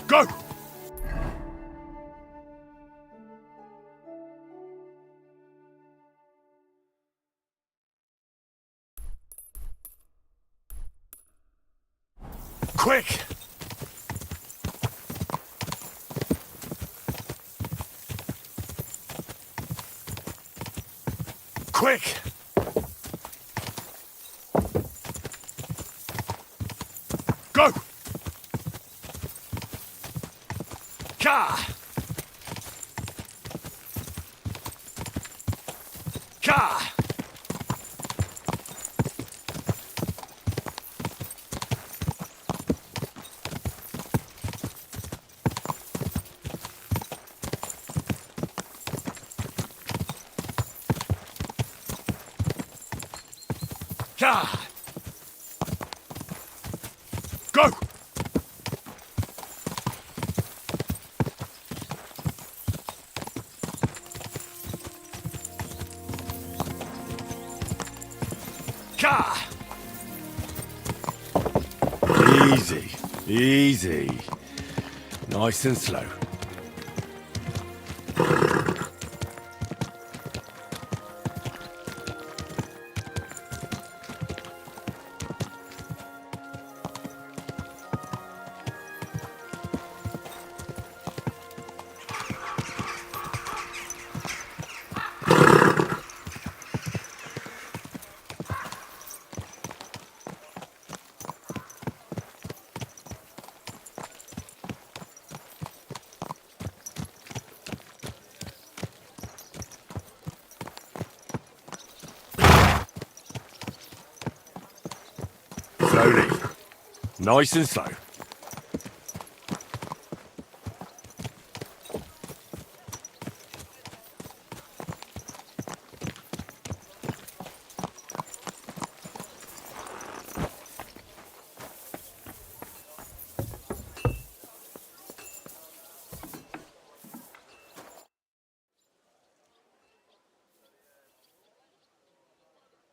Go! Quick! Quick! Go! Ka! Ka! Ka! Go! Ka! Easy, easy. Nice and slow. Slowly. Nice and slow.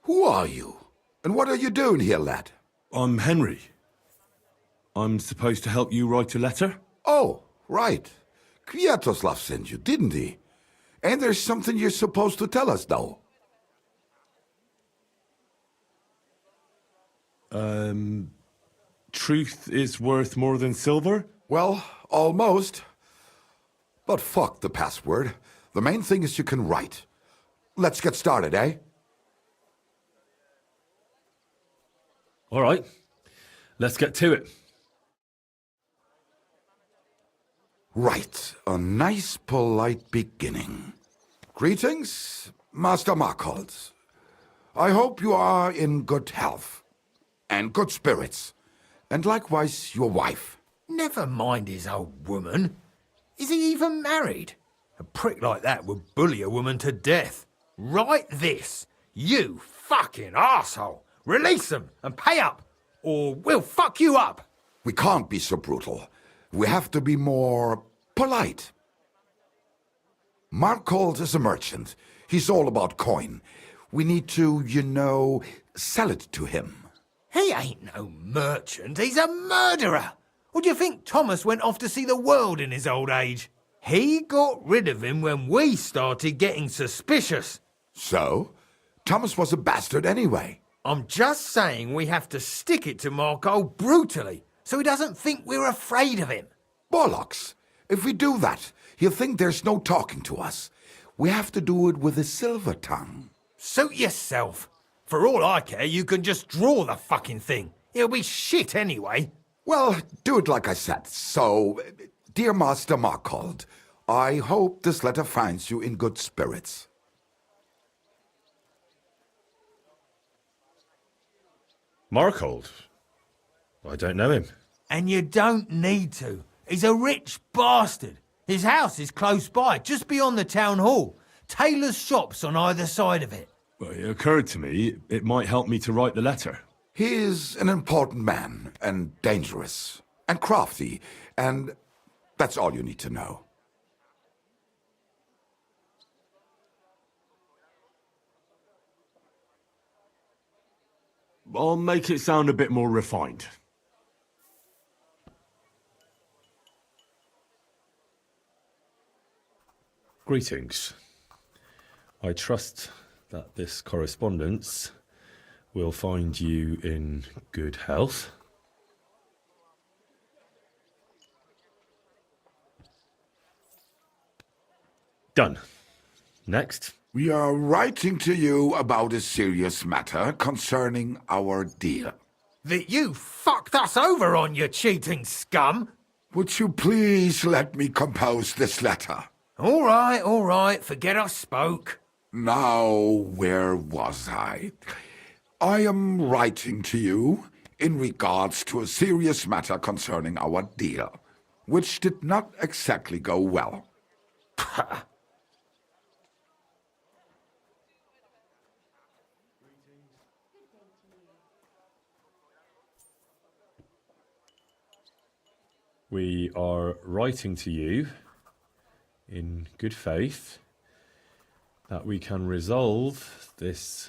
Who are you? And what are you doing here, lad? I'm Henry. I'm supposed to help you write a letter? Oh, right. Kwiatoslav sent you, didn't he? And there's something you're supposed to tell us, though. Truth is worth more than silver? Well, almost. But fuck the password. The main thing is you can write. Let's get started, eh? All right. Let's get to it. Right. A nice, polite beginning. Greetings, Master Markholz. I hope you are in good health. And good spirits. And likewise your wife. Never mind his old woman. Is he even married? A prick like that would bully a woman to death. Write this. You fucking arsehole. Release them and pay up, or we'll fuck you up. We can't be so brutal. We have to be more polite. Markholz is a merchant. He's all about coin. We need to, sell it to him. He ain't no merchant, he's a murderer. Or do you think Thomas went off to see the world in his old age? He got rid of him when we started getting suspicious. So? Thomas was a bastard anyway. I'm just saying we have to stick it to Marco brutally, so he doesn't think we're afraid of him. Bollocks. If we do that, he'll think there's no talking to us. We have to do it with a silver tongue. Suit yourself. For all I care, you can just draw the fucking thing. It'll be shit anyway. Well, do it like I said. So, dear Master Markhold, I hope this letter finds you in good spirits. Markhold? I don't know him. And you don't need to. He's a rich bastard. His house is close by, just beyond the town hall. Tailor's shops on either side of it. Well, it occurred to me it might help me to write the letter. He is an important man, and dangerous, and crafty, and that's all you need to know. I'll make it sound a bit more refined. Greetings. I trust that this correspondence will find you in good health. Done. Next. We are writing to you about a serious matter concerning our deal. That you fucked us over on, you cheating scum! Would you please let me compose this letter? All right, forget I spoke. Now, where was I? I am writing to you in regards to a serious matter concerning our deal, which did not exactly go well. We are writing to you in good faith that we can resolve this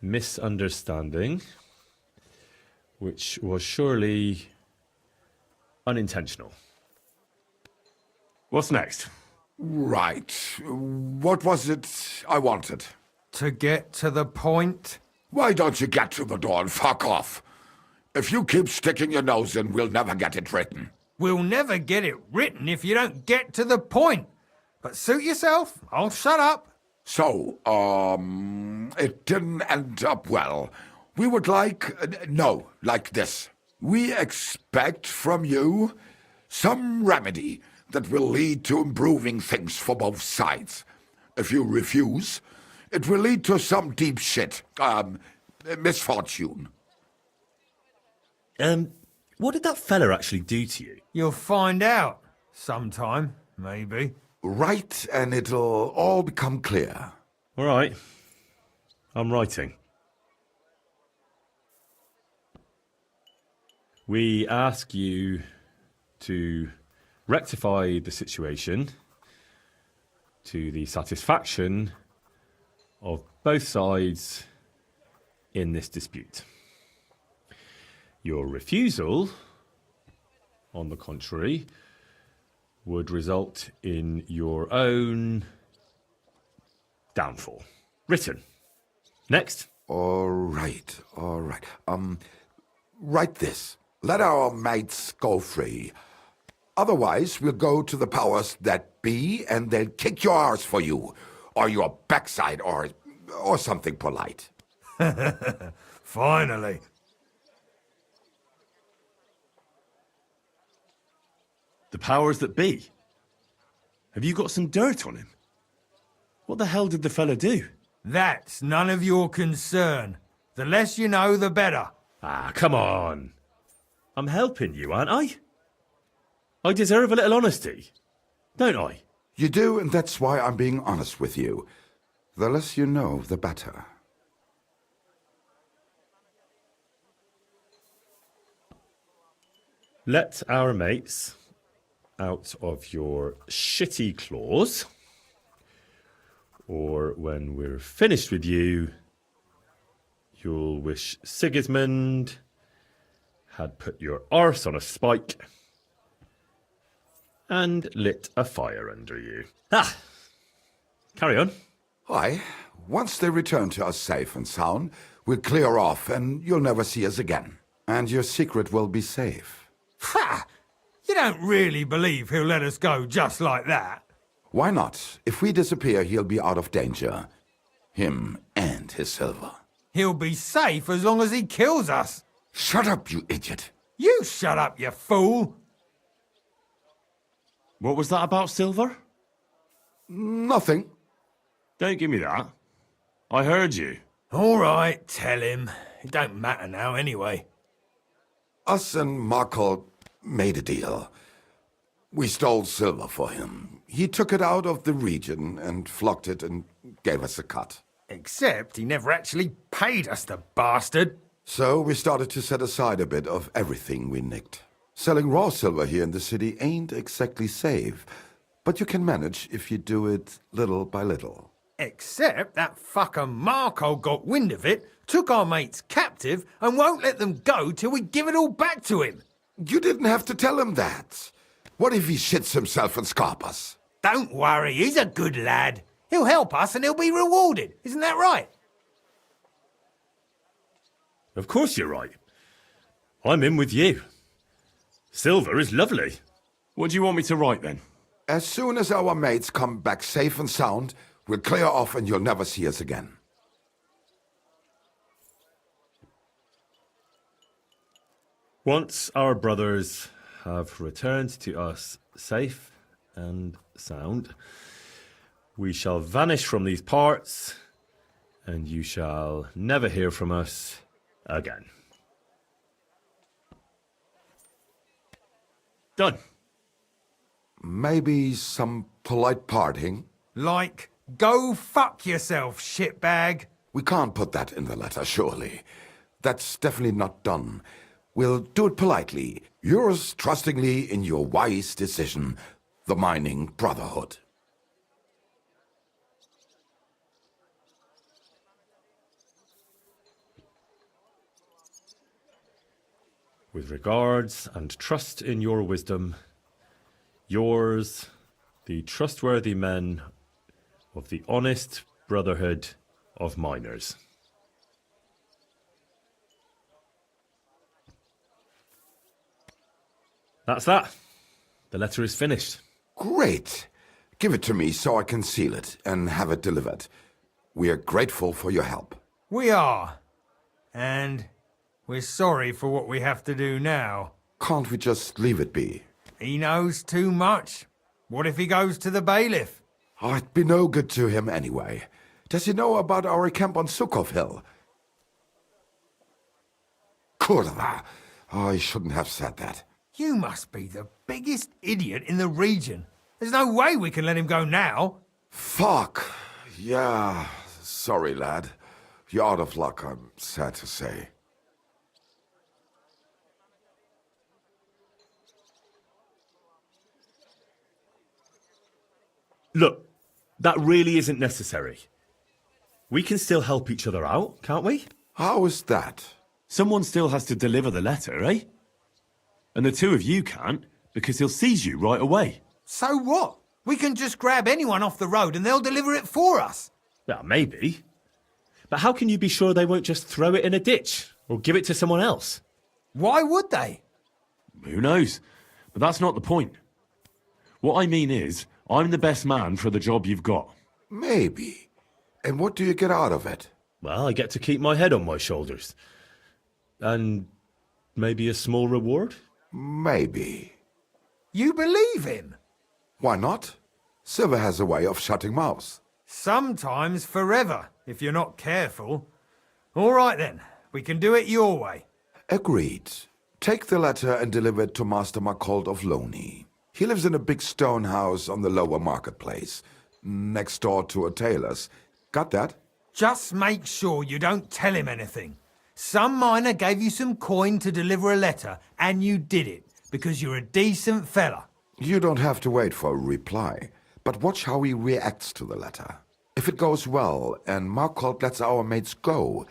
misunderstanding, which was surely unintentional. What's next? Right. What was it I wanted? To get to the point? Why don't you get to the door and fuck off? If you keep sticking your nose in, we'll never get it written. We'll never get it written if you don't get to the point. But suit yourself, I'll shut up. So, it didn't end up well. We would like this. We expect from you some remedy that will lead to improving things for both sides. If you refuse, it will lead to some deep shit, misfortune. What did that fella actually do to you? You'll find out. Sometime, maybe. Write and it'll all become clear. All right. I'm writing. We ask you to rectify the situation to the satisfaction of both sides in this dispute. Your refusal, on the contrary, would result in your own downfall. Written. Next. All right. Write this. Let our mates go free. Otherwise, we'll go to the powers that be and they'll kick your arse for you, or your backside, or something polite. Finally. The powers that be. Have you got some dirt on him? What the hell did the fella do? That's none of your concern. The less you know, the better. Ah, come on. I'm helping you, aren't I? I deserve a little honesty, don't I? You do, and that's why I'm being honest with you. The less you know, the better. Let our mates out of your shitty claws, or when we're finished with you, you'll wish Sigismund had put your arse on a spike and lit a fire under you. Ah! Carry on. Aye. Once they return to us safe and sound, we'll clear off and you'll never see us again. And your secret will be safe. Ha! You don't really believe he'll let us go just like that? Why not? If we disappear, he'll be out of danger. Him and his silver. He'll be safe as long as he kills us. Shut up, you idiot. You shut up, you fool. What was that about silver? Nothing. Don't give me that. I heard you. All right, tell him. It don't matter now anyway. Us and Markle made a deal. We stole silver for him. He took it out of the region and flocked it and gave us a cut. Except he never actually paid us, the bastard. So we started to set aside a bit of everything we nicked. Selling raw silver here in the city ain't exactly safe, but you can manage if you do it little by little. Except that fucker Marco got wind of it, took our mates captive, and won't let them go till we give it all back to him. You didn't have to tell him that. What if he shits himself and scarp us? Don't worry, he's a good lad. He'll help us and he'll be rewarded. Isn't that right? Of course you're right. I'm in with you. Silver is lovely. What do you want me to write then? As soon as our mates come back safe and sound, we'll clear off and you'll never see us again. Once our brothers have returned to us safe and sound, we shall vanish from these parts, and you shall never hear from us again. Done. Maybe some polite parting? Like, go fuck yourself, shitbag. We can't put that in the letter, surely. That's definitely not done. We'll do it politely. Yours trustingly in your wise decision, the Mining Brotherhood. With regards and trust in your wisdom, yours, the trustworthy men of the honest Brotherhood of Miners. That's that. The letter is finished. Great. Give it to me so I can seal it and have it delivered. We are grateful for your help. We are. And we're sorry for what we have to do now. Can't we just leave it be? He knows too much. What if he goes to the bailiff? Oh, it'd be no good to him anyway. Does he know about our camp on Sukov Hill? Kurva. Oh, I shouldn't have said that. You must be the biggest idiot in the region. There's no way we can let him go now. Fuck. Yeah. Sorry, lad. You're out of luck, I'm sad to say. Look, that really isn't necessary. We can still help each other out, can't we? How is that? Someone still has to deliver the letter, eh? And the two of you can't, because he'll seize you right away. So what? We can just grab anyone off the road and they'll deliver it for us. Yeah, maybe. But how can you be sure they won't just throw it in a ditch or give it to someone else? Why would they? Who knows? But that's not the point. What I mean is, I'm the best man for the job you've got. Maybe. And what do you get out of it? Well, I get to keep my head on my shoulders. And maybe a small reward? Maybe. You believe him? Why not? Silver has a way of shutting mouths. Sometimes forever, if you're not careful. All right then, we can do it your way. Agreed. Take the letter and deliver it to Master Marcold of Loney. He lives in a big stone house on the lower marketplace, next door to a tailor's. Got that? Just make sure you don't tell him anything. Some miner gave you some coin to deliver a letter, and you did it, because you're a decent fella. You don't have to wait for a reply, but watch how he reacts to the letter. If it goes well and Marcold lets our mates go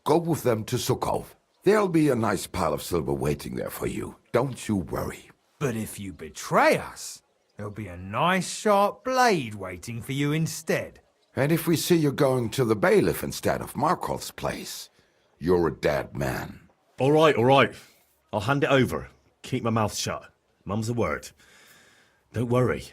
with them to Sukov. There'll be a nice pile of silver waiting there for you. Don't you worry. But if you betray us, there'll be a nice sharp blade waiting for you instead. And if we see you going to the bailiff instead of Marcold's place, you're a dead man. All right. I'll hand it over. Keep my mouth shut. Mum's a word. Don't worry.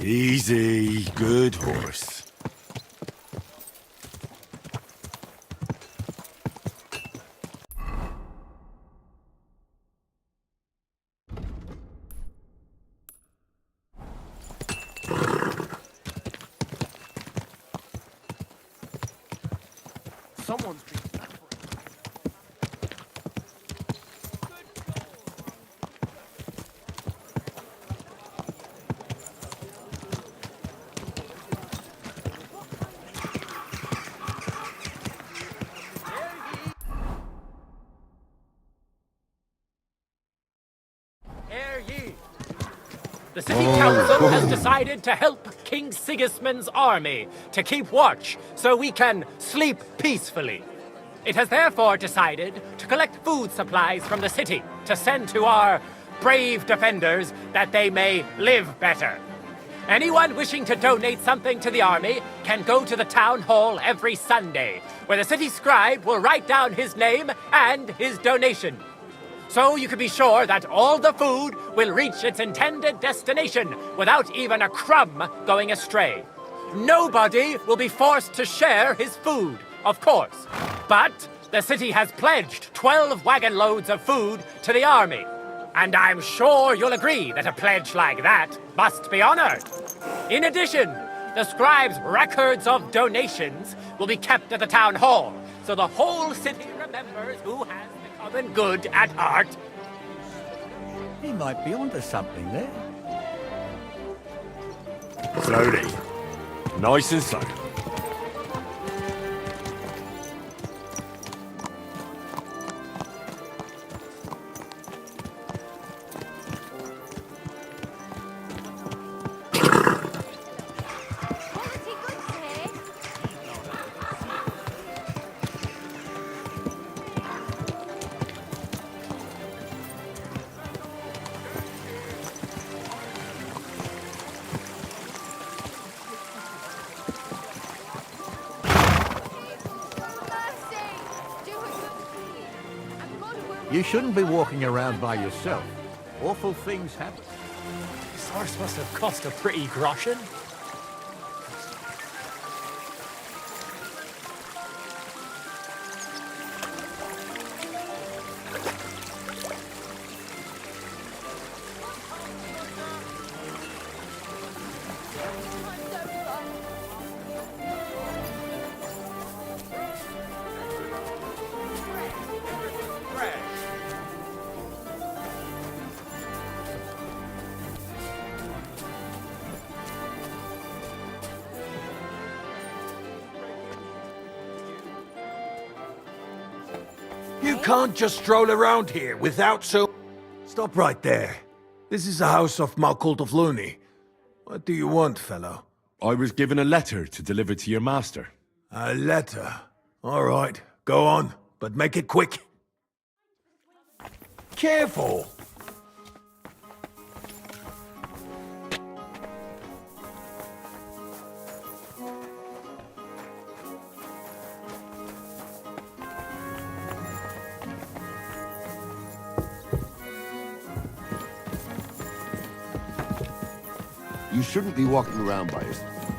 Easy, good horse. Someone's been... Hear ye! The City Council has decided to help King Sigismund's army to keep watch so we can sleep peacefully. It has therefore decided to collect food supplies from the city to send to our brave defenders that they may live better. Anyone wishing to donate something to the army can go to the town hall every Sunday, where the city scribe will write down his name and his donation. So you can be sure that all the food will reach its intended destination without even a crumb going astray. Nobody will be forced to share his food, of course. But the city has pledged 12 wagon loads of food to the army. And I'm sure you'll agree that a pledge like that must be honored. In addition, the scribe's records of donations will be kept at the town hall, so the whole city remembers who has the common good at heart. He might be onto something there. Slowly. Nice and slow. Quality goods here. Mercy! Do what you'll see. And God will... You shouldn't be walking around by yourself. Awful things happen. This horse must have cost a pretty groschen. You can't just stroll around here without so... Stop right there. This is the house of Malkult of Luni. What do you want, fellow? I was given a letter to deliver to your master. A letter. All right, go on, but make it quick. Careful! You shouldn't be walking around by yourself.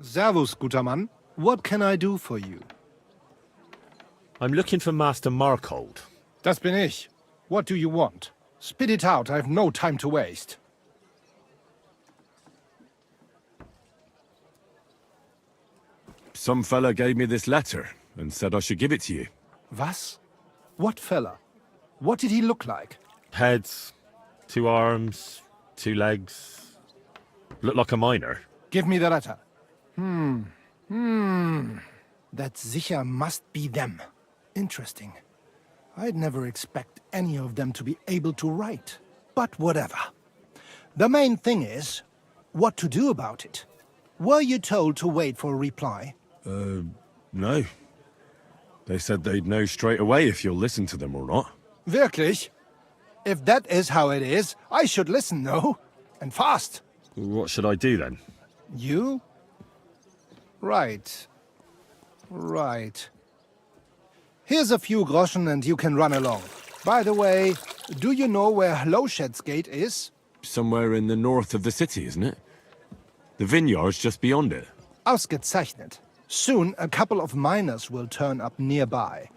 Servus, guter Mann. What can I do for you? I'm looking for Master Markold. Das bin ich. What do you want? Spit it out, I've no time to waste. Some fella gave me this letter and said I should give it to you. Was? What fella? What did he look like? Heads, 2 arms, 2 legs. Looked like a miner. Give me the letter. That sicher must be them. Interesting. I'd never expect any of them to be able to write. But whatever. The main thing is, what to do about it. Were you told to wait for a reply? No. They said they'd know straight away if you'll listen to them or not. Wirklich? If that is how it is, I should listen, no? And fast. What should I do then? You? Right. Right. Here's a few groschen and you can run along. By the way, do you know where Hlowshed's Gate is? Somewhere in the north of the city, isn't it? The vineyard's just beyond it. Ausgezeichnet. Soon a couple of miners will turn up nearby,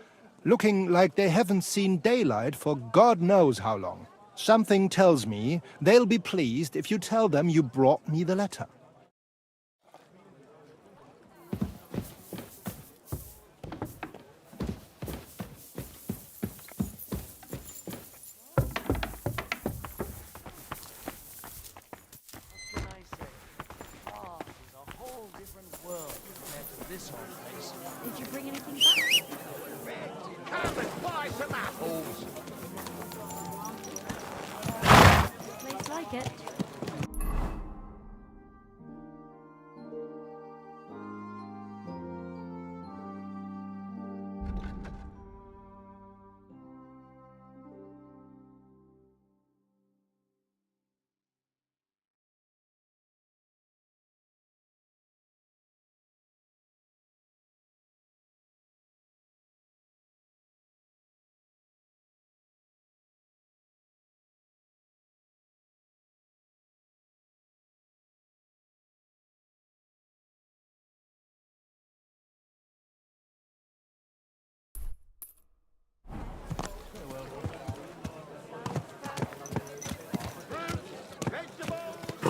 looking like they haven't seen daylight for God knows how long. Something tells me they'll be pleased if you tell them you brought me the letter. Did you bring anything back? Come and buy some apples. Place like it.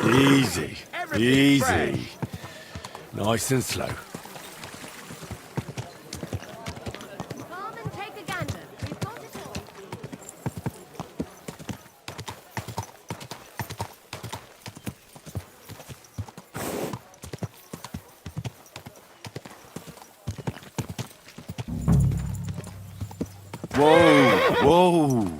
Easy, easy. Nice and slow. Come and take a gander. We've got it all. Whoa, whoa.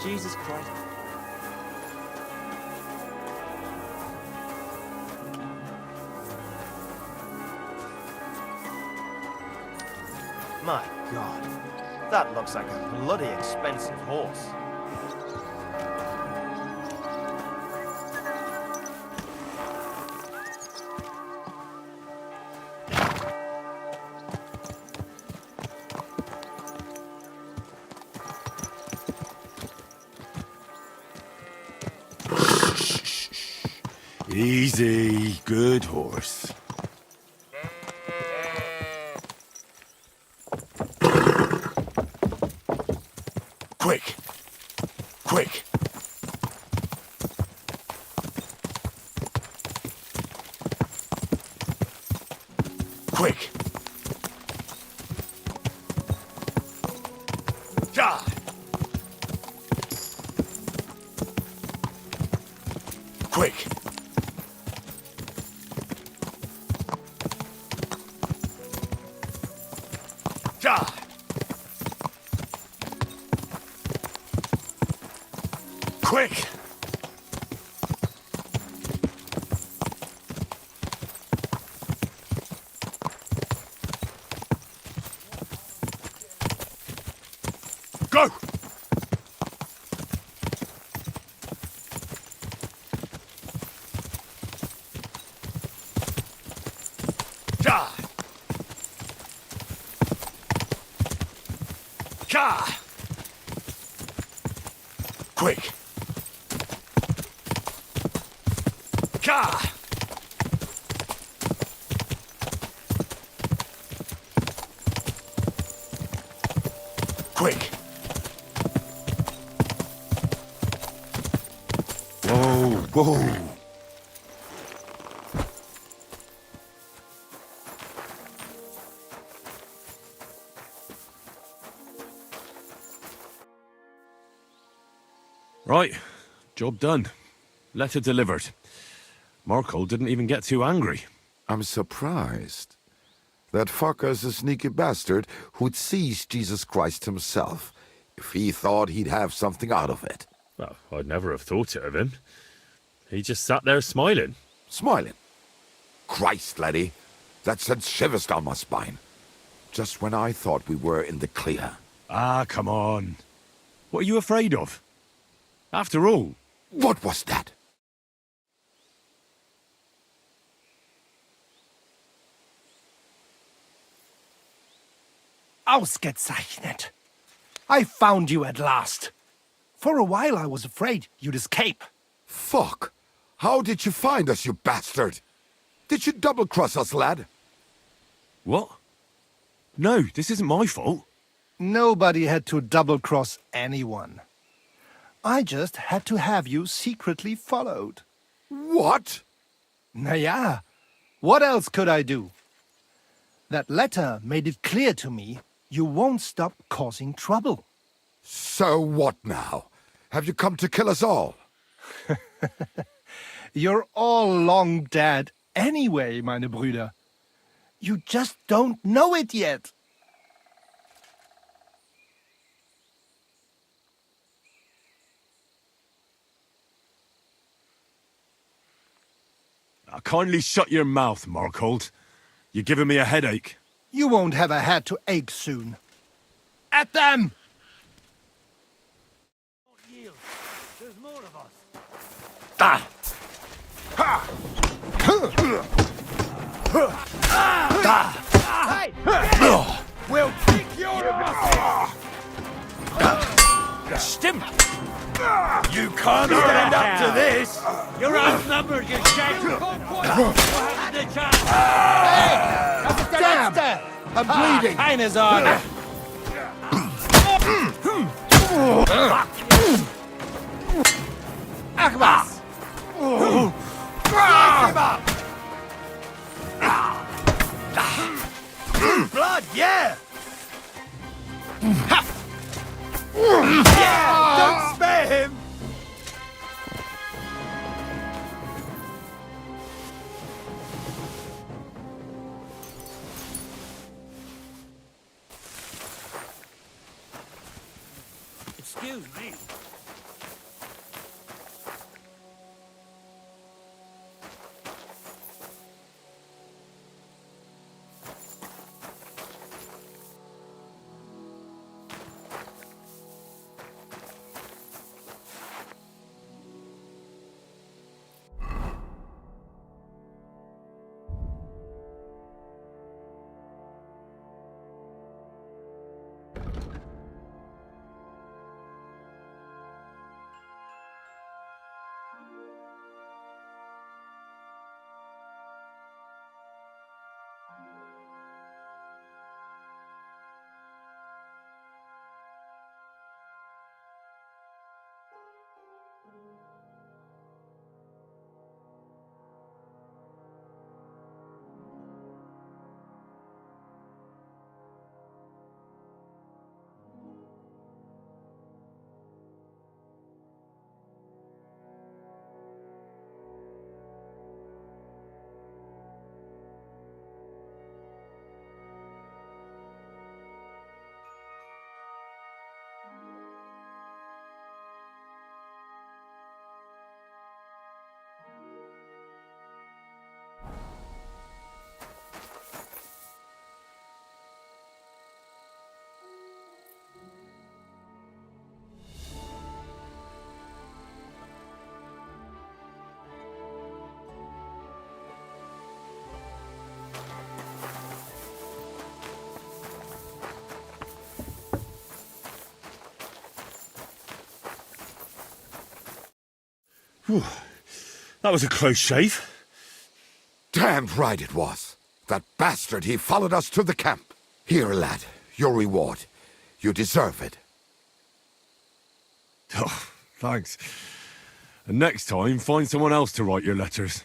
Jesus Christ. My God, that looks like a bloody expensive horse. Easy, good horse. Quick, quick. Quick. Ja. Quick. Ja. Quick. Go. Ja. Ja. Quick. Ja. Whoa! Right, job done. Letter delivered. Markle didn't even get too angry. I'm surprised. That fucker's a sneaky bastard who'd seize Jesus Christ himself if he thought he'd have something out of it. Well, I'd never have thought it of him. He just sat there smiling. Smiling. Christ, laddie, that sent shivers down my spine. Just when I thought we were in the clear. Ah, come on. What are you afraid of? After all... What was that? Ausgezeichnet. I found you at last. For a while I was afraid you'd escape. Fuck! How did you find us, you bastard? Did you double-cross us, lad? What? No, this isn't my fault. Nobody had to double-cross anyone. I just had to have you secretly followed. What? Na ja, what else could I do? That letter made it clear to me you won't stop causing trouble. So what now? Have you come to kill us all? You're all long dead anyway, meine Brüder. You just don't know it yet. Now, kindly shut your mouth, Markhold. You're giving me a headache. You won't have a head to ache soon. At them! There's more of us. Ah! Ha! We'll kick your ass! Stimmt! You can't stand up to this! You're outnumbered, you shag! The chance! Damn! I'm bleeding! Keine Sorge! Ach was! Blood, yeah! Yeah! Don't spare him! Excuse me. That was a close shave. Damned right it was. That bastard, he followed us to the camp. Here, lad, your reward. You deserve it. Oh, thanks. And next time, find someone else to write your letters.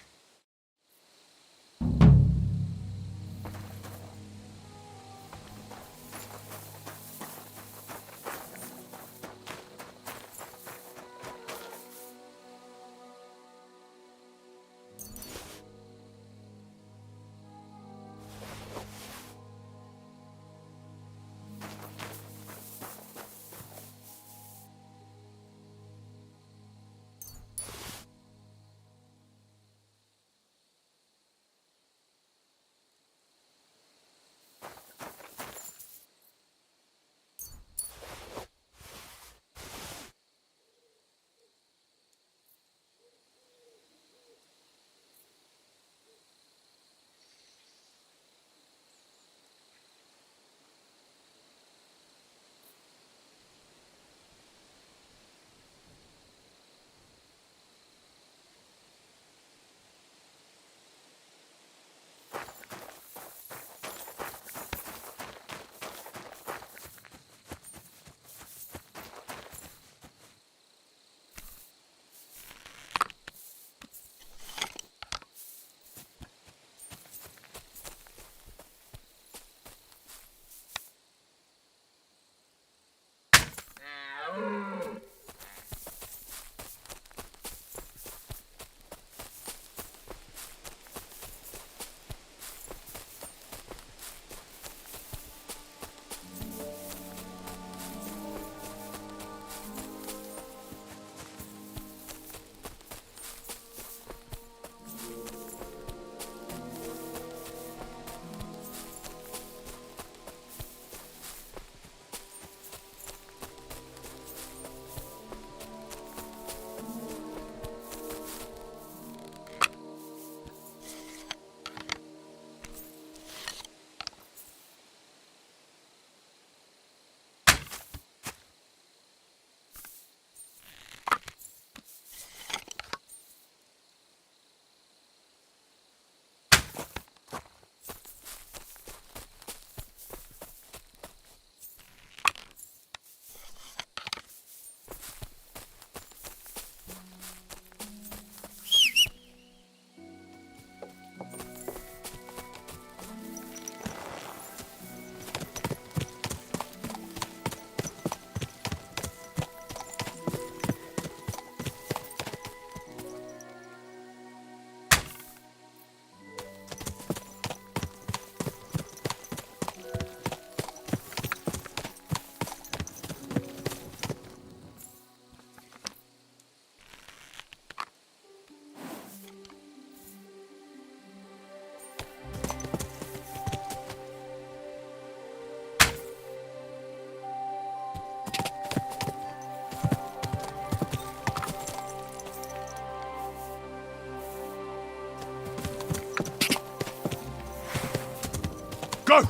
Go!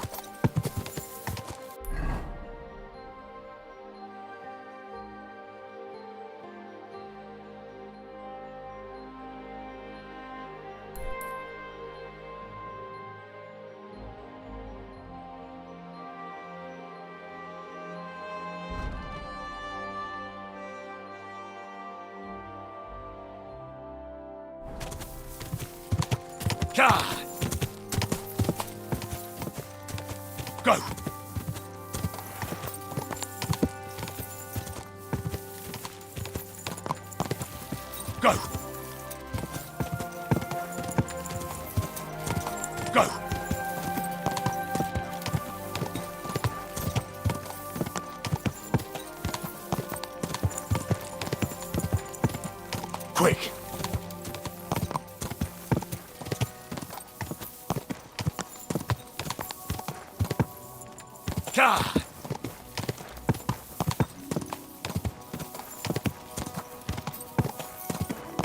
God! Go! Go! Go! Quick! God!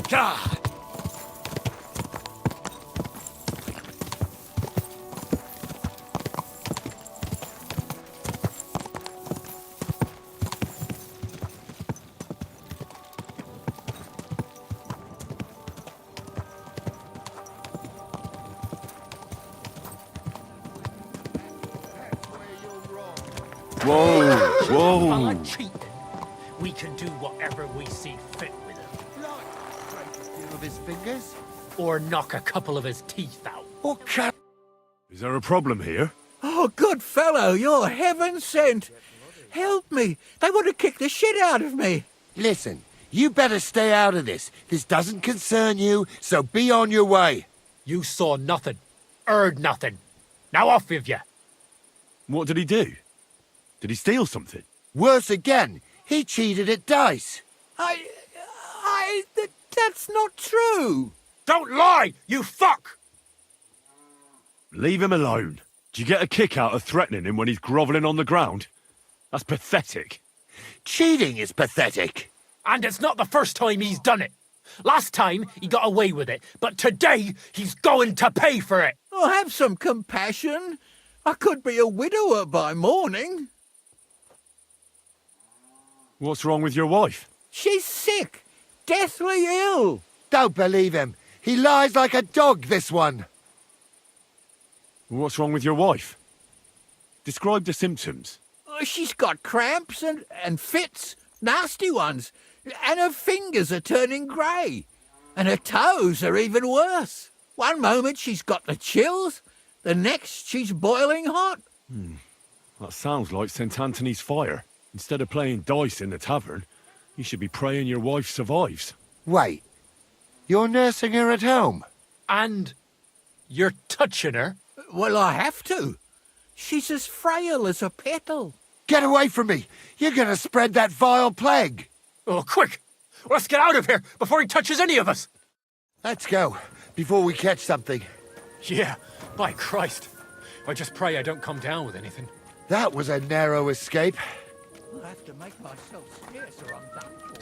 God! Whoa, whoa. Fella cheap. We can do whatever we see fit with him. his fingers? Or knock a couple of his teeth out. Or cut... Is there a problem here? Oh, good fellow, you're heaven sent. Help me. They want to kick the shit out of me. Listen, you better stay out of this. This doesn't concern you, so be on your way. You saw nothing, heard nothing. Now off with you. What did he do? Did he steal something? Worse again, he cheated at dice. That's not true. Don't lie, you fuck! Leave him alone. Do you get a kick out of threatening him when he's grovelling on the ground? That's pathetic. Cheating is pathetic. And it's not the first time he's done it. Last time, he got away with it, but today, he's going to pay for it. Oh, have some compassion. I could be a widower by morning. What's wrong with your wife? She's sick, deathly ill. Don't believe him. He lies like a dog, this one. What's wrong with your wife? Describe the symptoms. She's got cramps and fits, nasty ones. And her fingers are turning grey. And her toes are even worse. One moment she's got the chills, the next she's boiling hot. That sounds like St. Anthony's fire. Instead of playing dice in the tavern, you should be praying your wife survives. Wait, you're nursing her at home? And you're touching her? Well, I have to. She's as frail as a petal. Get away from me! You're gonna spread that vile plague! Oh, quick! Let's get out of here before he touches any of us! Let's go, before we catch something. Yeah, by Christ. I just pray I don't come down with anything. That was a narrow escape. I'll have to make myself scarce or I'm done for.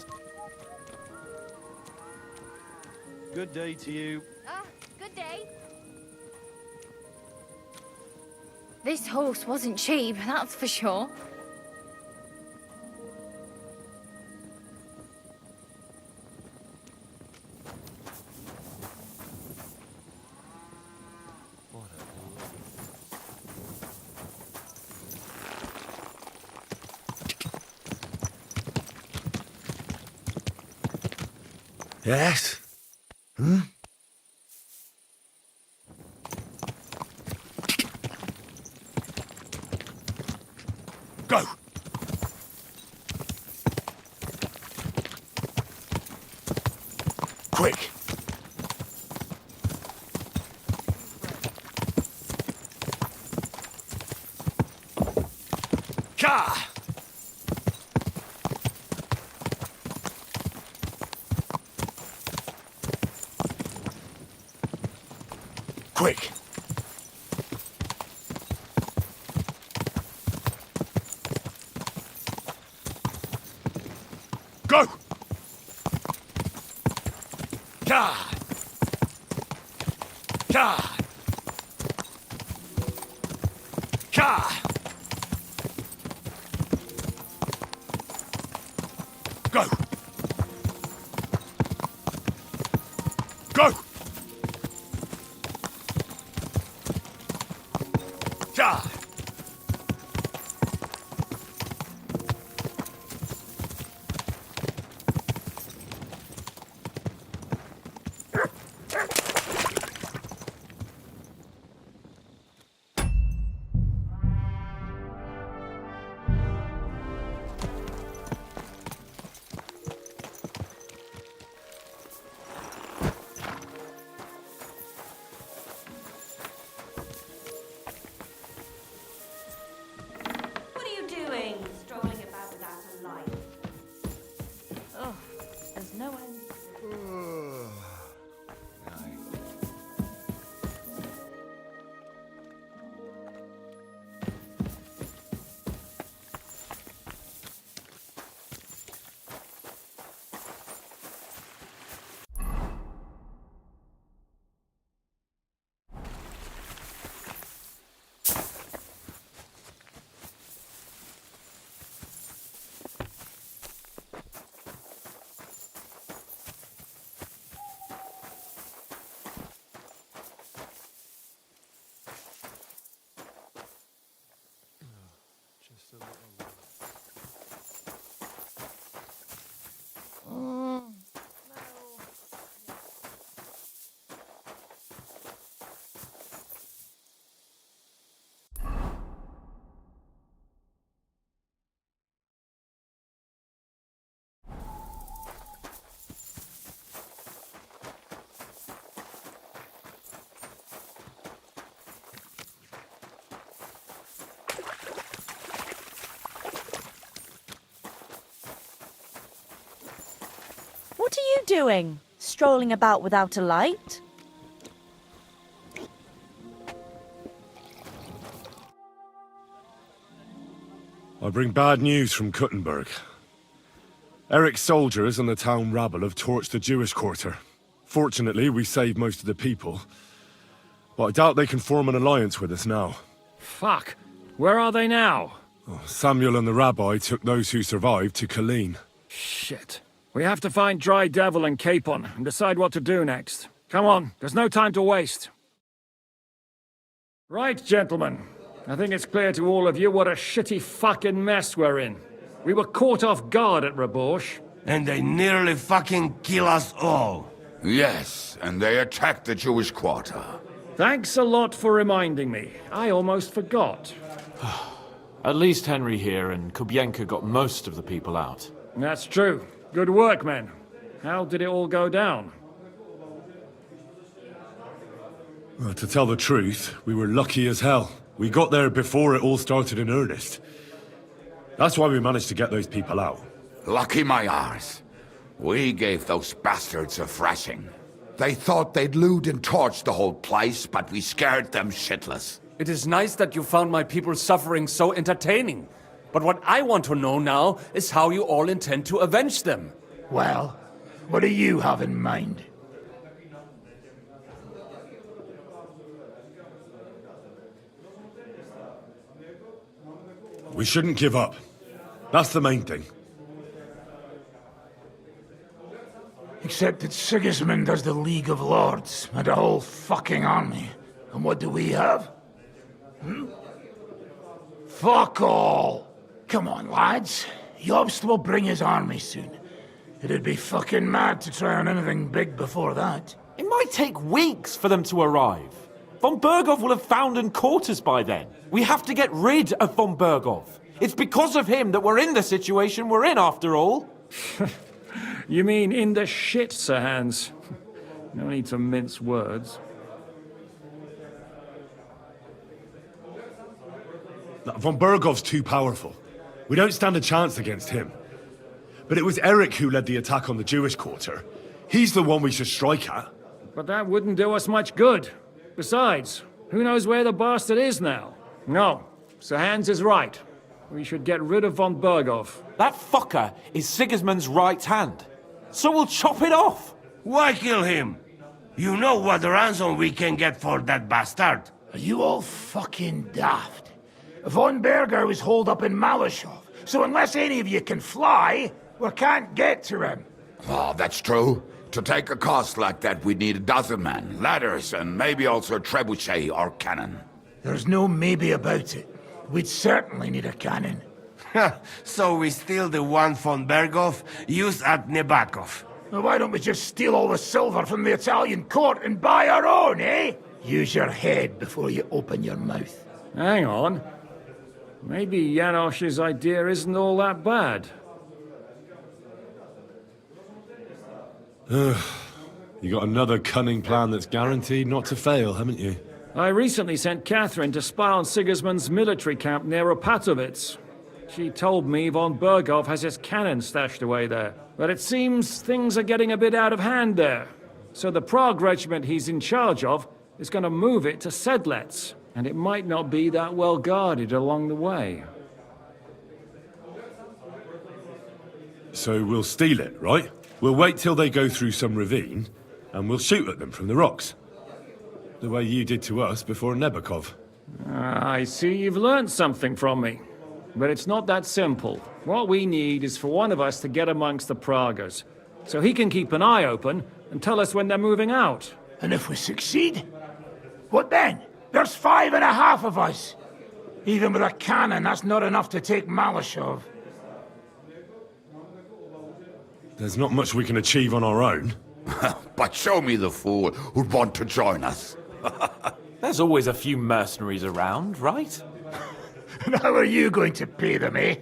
Good day to you. Good day. This horse wasn't cheap, that's for sure. Yes? Go! Quick! Ka! Quick! Go! Ka! Ka! Ka! Go! Go! Ka! you doing? Strolling about without a light? I bring bad news from Kuttenberg. Eric's soldiers and the town rabble have torched the Jewish quarter. Fortunately, we saved most of the people. But I doubt they can form an alliance with us now. Fuck. Where are they now? Samuel and the rabbi took those who survived to Colleen. Shit. We have to find Dry Devil and Capon and decide what to do next. Come on, there's no time to waste. Right, gentlemen. I think it's clear to all of you what a shitty fucking mess we're in. We were caught off guard at Rabosh. And they nearly fucking kill us all. Yes, and they attacked the Jewish quarter. Thanks a lot for reminding me. I almost forgot. At least Henry here and Kubienka got most of the people out. That's true. Good work, men. How did it all go down? To tell the truth, we were lucky as hell. We got there before it all started in earnest. That's why we managed to get those people out. Lucky my arse. We gave those bastards a thrashing. They thought they'd loot and torch the whole place, but we scared them shitless. It is nice that you found my people's suffering so entertaining. But what I want to know now is how you all intend to avenge them. Well, what do you have in mind? We shouldn't give up. That's the main thing. Except that Sigismund has the League of Lords and a whole fucking army. And what do we have? Fuck all! Come on, lads. Jobst will bring his army soon. It'd be fucking mad to try on anything big before that. It might take weeks for them to arrive. Von Berghoff will have found and caught us by then. We have to get rid of Von Berghoff. It's because of him that we're in the situation we're in, after all. You mean in the shit, Sir Hans? No need to mince words. Von Berghoff's too powerful. We don't stand a chance against him. But it was Eric who led the attack on the Jewish quarter. He's the one we should strike at. But that wouldn't do us much good. Besides, who knows where the bastard is now? No, Sir Hans is right. We should get rid of von Berghoff. That fucker is Sigismund's right hand. So we'll chop it off. Why kill him? You know what ransom we can get for that bastard. Are you all fucking daft? Von Berger was holed up in Malashov, so unless any of you can fly, we can't get to him. Oh, that's true. To take a cost like that, we'd need a dozen men, ladders, and maybe also a trebuchet or cannon. There's no maybe about it. We'd certainly need a cannon. So we steal the one von Berghoff used at Nebakov. Well, why don't we just steal all the silver from the Italian court and buy our own, eh? Use your head before you open your mouth. Hang on. Maybe Janosch's idea isn't all that bad. You got another cunning plan that's guaranteed not to fail, haven't you? I recently sent Catherine to spy on Sigismund's military camp near Opatovitz. She told me von Berghoff has his cannon stashed away there. But it seems things are getting a bit out of hand there. So the Prague regiment he's in charge of is going to move it to Sedlec. And it might not be that well guarded along the way. So we'll steal it, right? We'll wait till they go through some ravine, and we'll shoot at them from the rocks. The way you did to us before Nebakov. I see you've learned something from me. But it's not that simple. What we need is for one of us to get amongst the Pragas, so he can keep an eye open and tell us when they're moving out. And if we succeed? What then? There's 5.5 of us. Even with a cannon, that's not enough to take Malashov. There's not much we can achieve on our own. But show me the fool who'd want to join us. There's always a few mercenaries around, right? And how are you going to pay them, eh?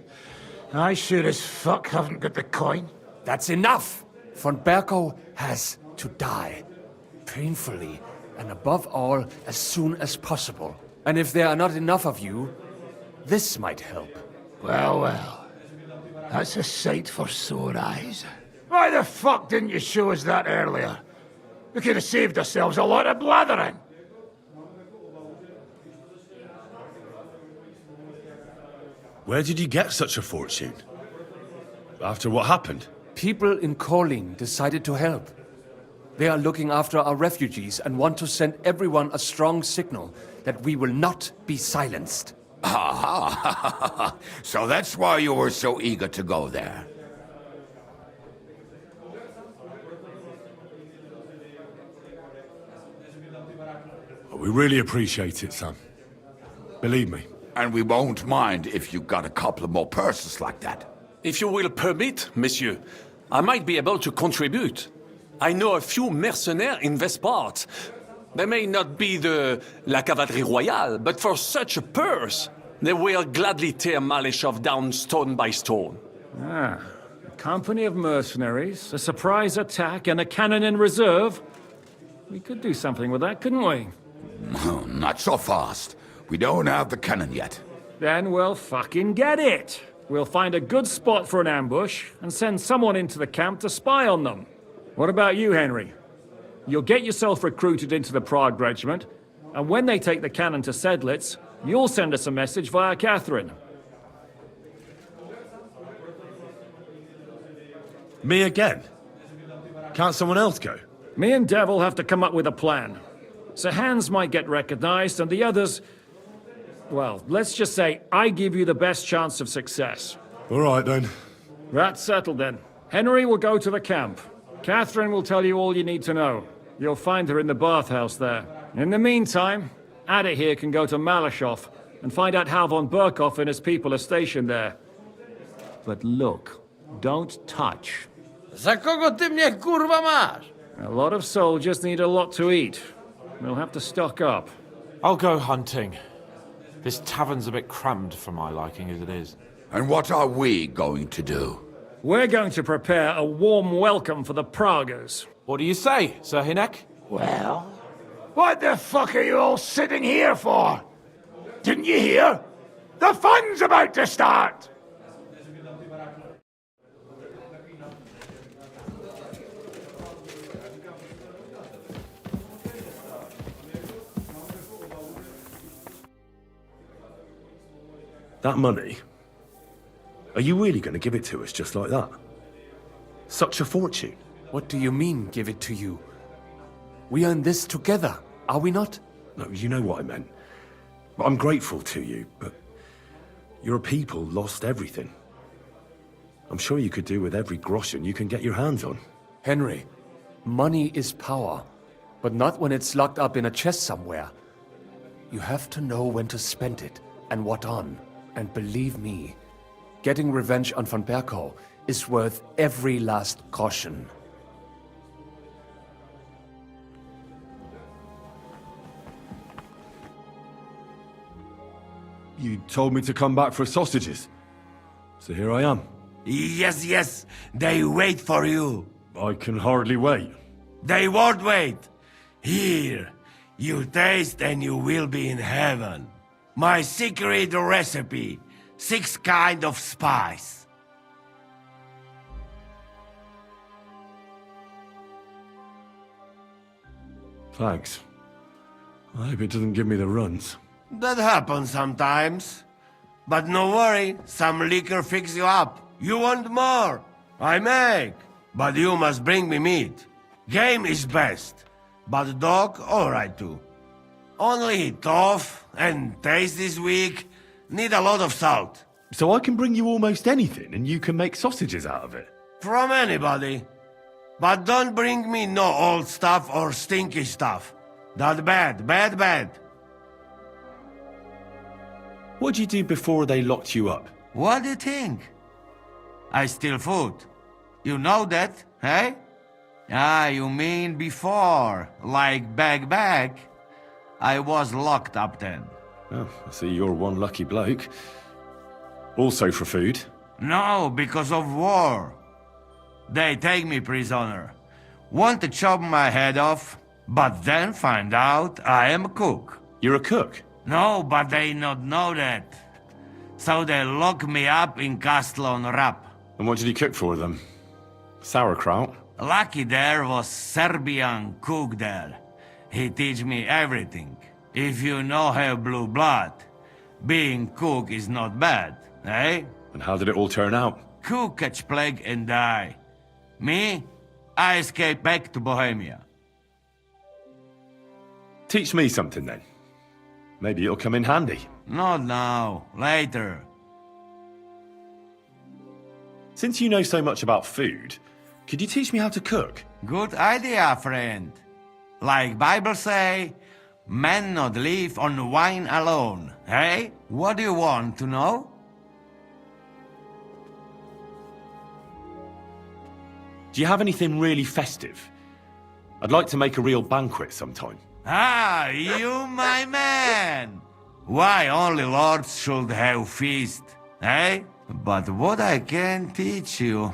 I sure as fuck haven't got the coin. That's enough! Von Berghoff has to die. Painfully, and above all, as soon as possible. And if there are not enough of you, this might help. Well, well. That's a sight for sore eyes. Why the fuck didn't you show us that earlier? We could have saved ourselves a lot of blathering. Where did you get such a fortune? After what happened? People in Kolin decided to help. They are looking after our refugees and want to send everyone a strong signal that we will not be silenced. Ah, so that's why you were so eager to go there. We really appreciate it, son. Believe me. And we won't mind if you got a couple of more purses like that. If you will permit, monsieur, I might be able to contribute. I know a few mercenaires in this part. They may not be la cavalerie royale, but for such a purse, they will gladly tear Malishov down stone by stone. Ah, a company of mercenaries, a surprise attack, and a cannon in reserve. We could do something with that, couldn't we? Not so fast. We don't have the cannon yet. Then we'll fucking get it. We'll find a good spot for an ambush and send someone into the camp to spy on them. What about you, Henry? You'll get yourself recruited into the Prague Regiment, and when they take the cannon to Sedlitz, you'll send us a message via Catherine. Me again? Can't someone else go? Me and Devil have to come up with a plan. So Hans might get recognized, and the others... Well, let's just say I give you the best chance of success. All right, then. That's settled, then. Henry will go to the camp. Catherine will tell you all you need to know. You'll find her in the bathhouse there. In the meantime, Ada here can go to Malishov and find out how von Burkov and his people are stationed there. But look, don't touch. Za kogo ty mnie kurwa masz? A lot of soldiers need a lot to eat. We'll have to stock up. I'll go hunting. This tavern's a bit crammed for my liking as it is. And what are we going to do? We're going to prepare a warm welcome for the Praguers. What do you say, Sir Hinek? Well, what the fuck are you all sitting here for? Didn't you hear? The fun's about to start! That money? Are you really going to give it to us just like that? Such a fortune. What do you mean, give it to you? We earn this together, are we not? No, you know what I meant. I'm grateful to you, but your people lost everything. I'm sure you could do with every groschen you can get your hands on. Henry, money is power, but not when it's locked up in a chest somewhere. You have to know when to spend it, and what on. And believe me, getting revenge on von Berkow is worth every last groschen. You told me to come back for sausages. So here I am. Yes, yes, they wait for you. I can hardly wait. They won't wait. Here, you taste and you will be in heaven. My secret recipe, 6 kind of spice. Thanks. I hope it doesn't give me the runs. That happens sometimes. But no worry, some liquor fix you up. You want more? I make. But you must bring me meat. Game is best. But dog, alright too. Only tough and taste this weak. Need a lot of salt. So I can bring you almost anything and you can make sausages out of it? From anybody. But don't bring me no old stuff or stinky stuff. That bad, bad, bad. What'd you do before they locked you up? What do you think? I steal food. You know that, eh? Ah, you mean before, like back. I was locked up then. Oh, I see you're one lucky bloke. Also for food? No, because of war. They take me prisoner. Want to chop my head off, but then find out I am a cook. You're a cook? No, but they not know that. So they lock me up in Castle on Rap. And what did you cook for them? Sauerkraut? Lucky there was Serbian cook there. He teach me everything. If you no have blue blood, being cook is not bad, eh? And how did it all turn out? Cook catch plague and die. Me? I escape back to Bohemia. Teach me something then. Maybe it'll come in handy. Not now, later. Since you know so much about food, could you teach me how to cook? Good idea, friend. Like Bible say, man not live on wine alone, eh? What do you want to know? Do you have anything really festive? I'd like to make a real banquet sometime. Ah, you my man! Why only lords should have feast, eh? But what I can teach you...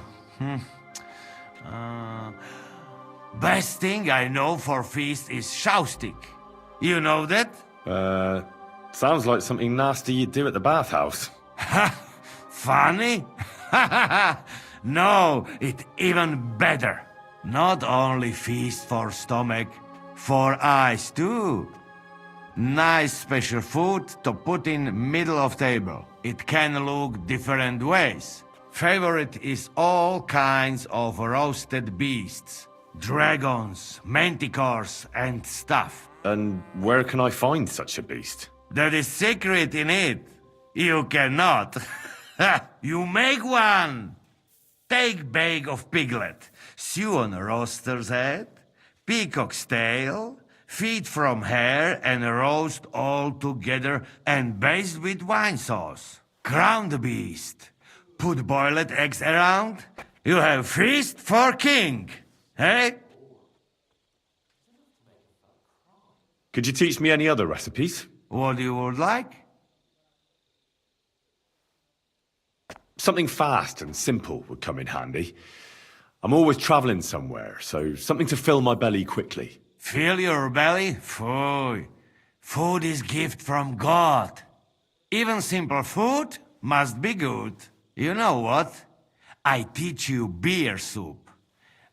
best thing I know for feast is showstick. You know that? Sounds like something nasty you'd do at the bathhouse. Funny? No, it even better. Not only feast for stomach, for eyes too. Nice special food to put in middle of table. It can look different ways. Favorite is all kinds of roasted beasts. Dragons, manticores and stuff. And where can I find such a beast? There is secret in it. You cannot. You make one. Take bag of piglet, stew on a roaster's head, peacock's tail, feet from hair and roast all together and baste with wine sauce. Crown the beast. Put boiled eggs around. You have feast for king. Eh? Could you teach me any other recipes? What you would like? Something fast and simple would come in handy. I'm always traveling somewhere, so something to fill my belly quickly. Fill your belly? Food. Food is gift from God. Even simple food must be good. You know what? I teach you beer soup.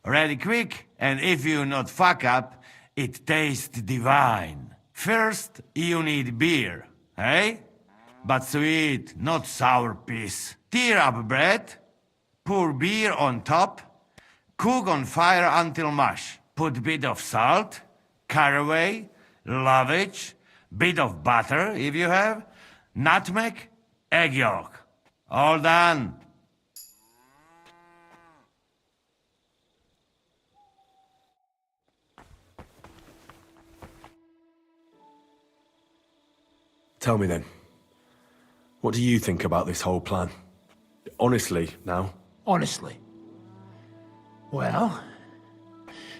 Ready quick, and if you not fuck up, it tastes divine. First, you need beer, eh? But sweet, not sour piss. Tear up bread, pour beer on top, cook on fire until mush. Put bit of salt, caraway, lovage, bit of butter if you have, nutmeg, egg yolk. All done. Tell me then, what do you think about this whole plan? Honestly, now. Honestly? Well,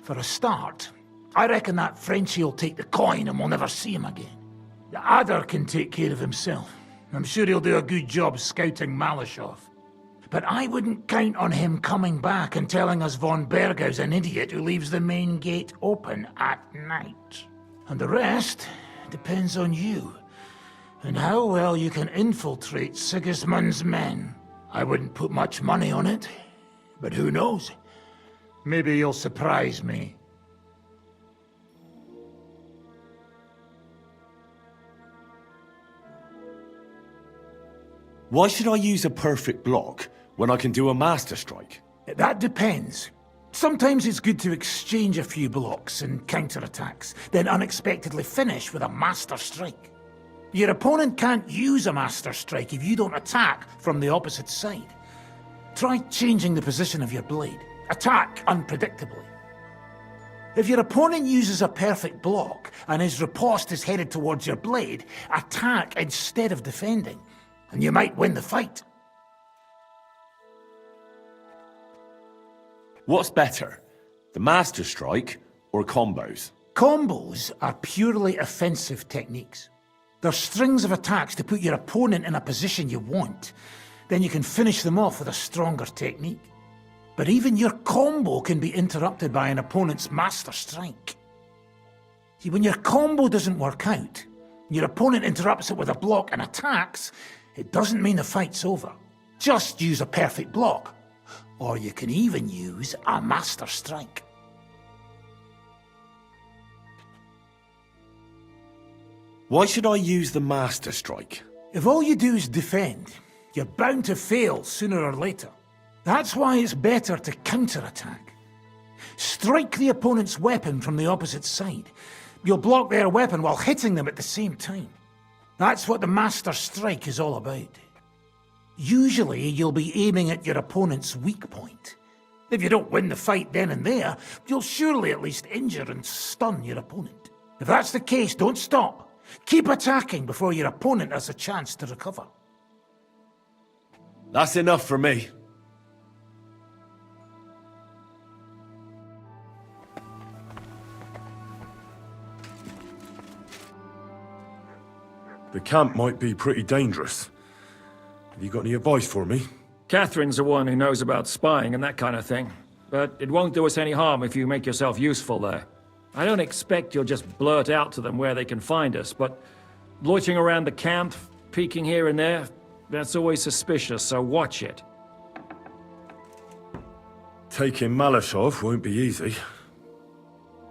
for a start, I reckon that Frenchie'll take the coin and we'll never see him again. The Adder can take care of himself. I'm sure he'll do a good job scouting Malashov. But I wouldn't count on him coming back and telling us von Bergau's an idiot who leaves the main gate open at night. And the rest depends on you, and how well you can infiltrate Sigismund's men. I wouldn't put much money on it, but who knows? Maybe you'll surprise me. Why should I use a perfect block when I can do a master strike? That depends. Sometimes it's good to exchange a few blocks and counterattacks, then unexpectedly finish with a master strike. Your opponent can't use a master strike if you don't attack from the opposite side. Try changing the position of your blade. Attack unpredictably. If your opponent uses a perfect block and his riposte is headed towards your blade, attack instead of defending, and you might win the fight. What's better, the master strike or combos? Combos are purely offensive techniques. They're strings of attacks to put your opponent in a position you want. Then you can finish them off with a stronger technique. But even your combo can be interrupted by an opponent's master strike. See, when your combo doesn't work out, your opponent interrupts it with a block and attacks, it doesn't mean the fight's over. Just use a perfect block. Or you can even use a Master Strike. Why should I use the Master Strike? If all you do is defend, you're bound to fail sooner or later. That's why it's better to counterattack. Strike the opponent's weapon from the opposite side. You'll block their weapon while hitting them at the same time. That's what the Master Strike is all about. Usually, you'll be aiming at your opponent's weak point. If you don't win the fight then and there, you'll surely at least injure and stun your opponent. If that's the case, don't stop. Keep attacking before your opponent has a chance to recover. That's enough for me. The camp might be pretty dangerous. Have you got any advice for me? Catherine's the one who knows about spying and that kind of thing. But it won't do us any harm if you make yourself useful there. I don't expect you'll just blurt out to them where they can find us, but loitering around the camp, peeking here and there, that's always suspicious, so watch it. Taking Malashov won't be easy.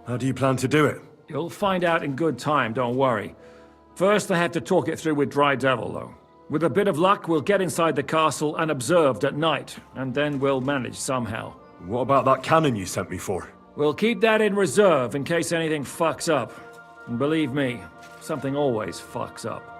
How do you plan to do it? You'll find out in good time, don't worry. First, I have to talk it through with Dry Devil, though. With a bit of luck, we'll get inside the castle unobserved at night, and then we'll manage somehow. What about that cannon you sent me for? We'll keep that in reserve in case anything fucks up. And believe me, something always fucks up.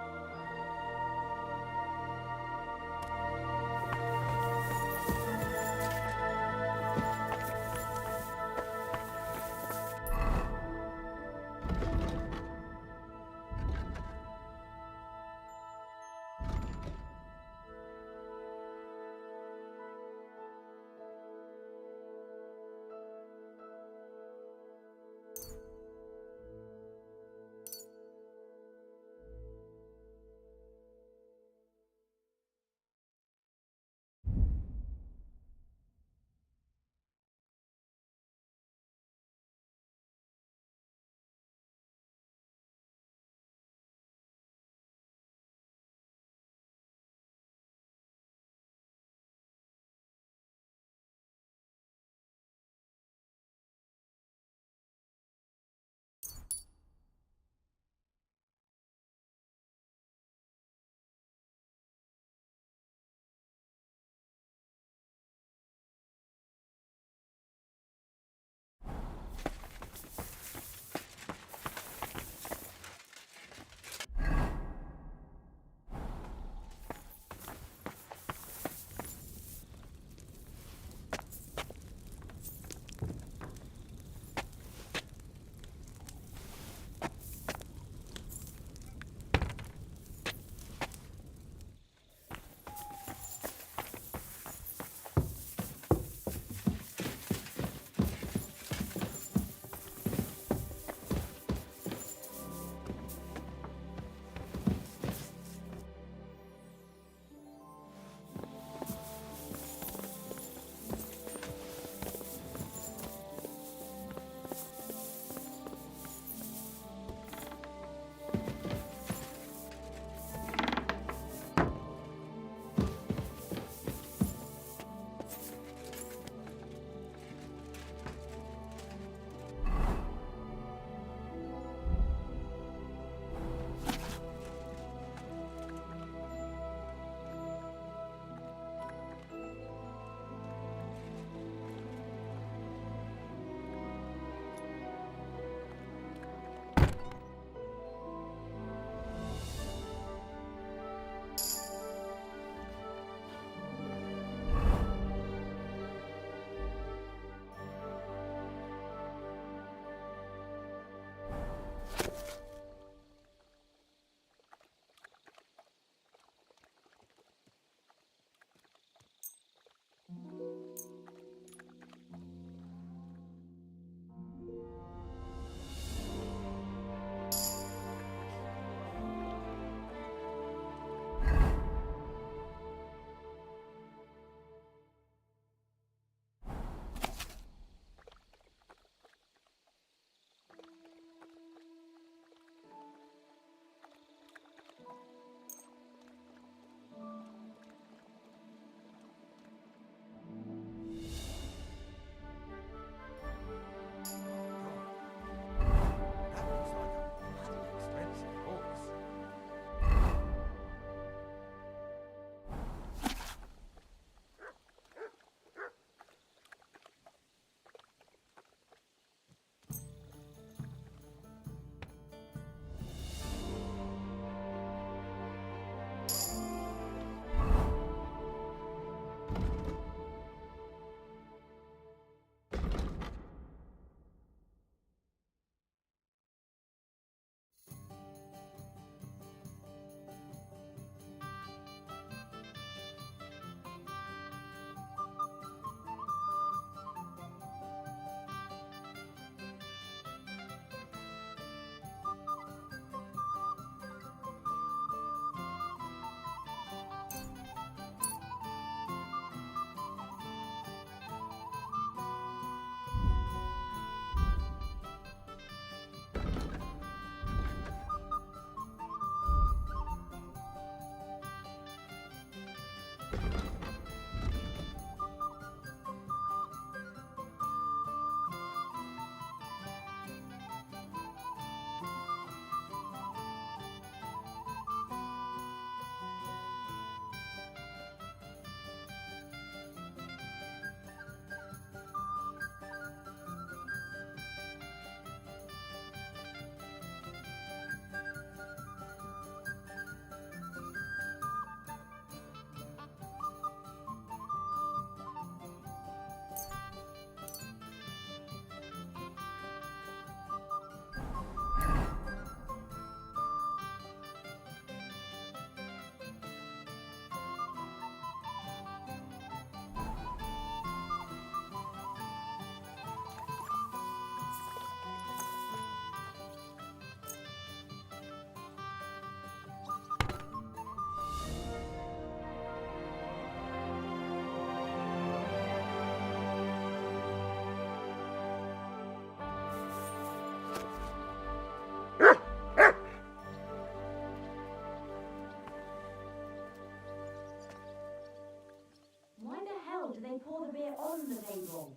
the beer on the table.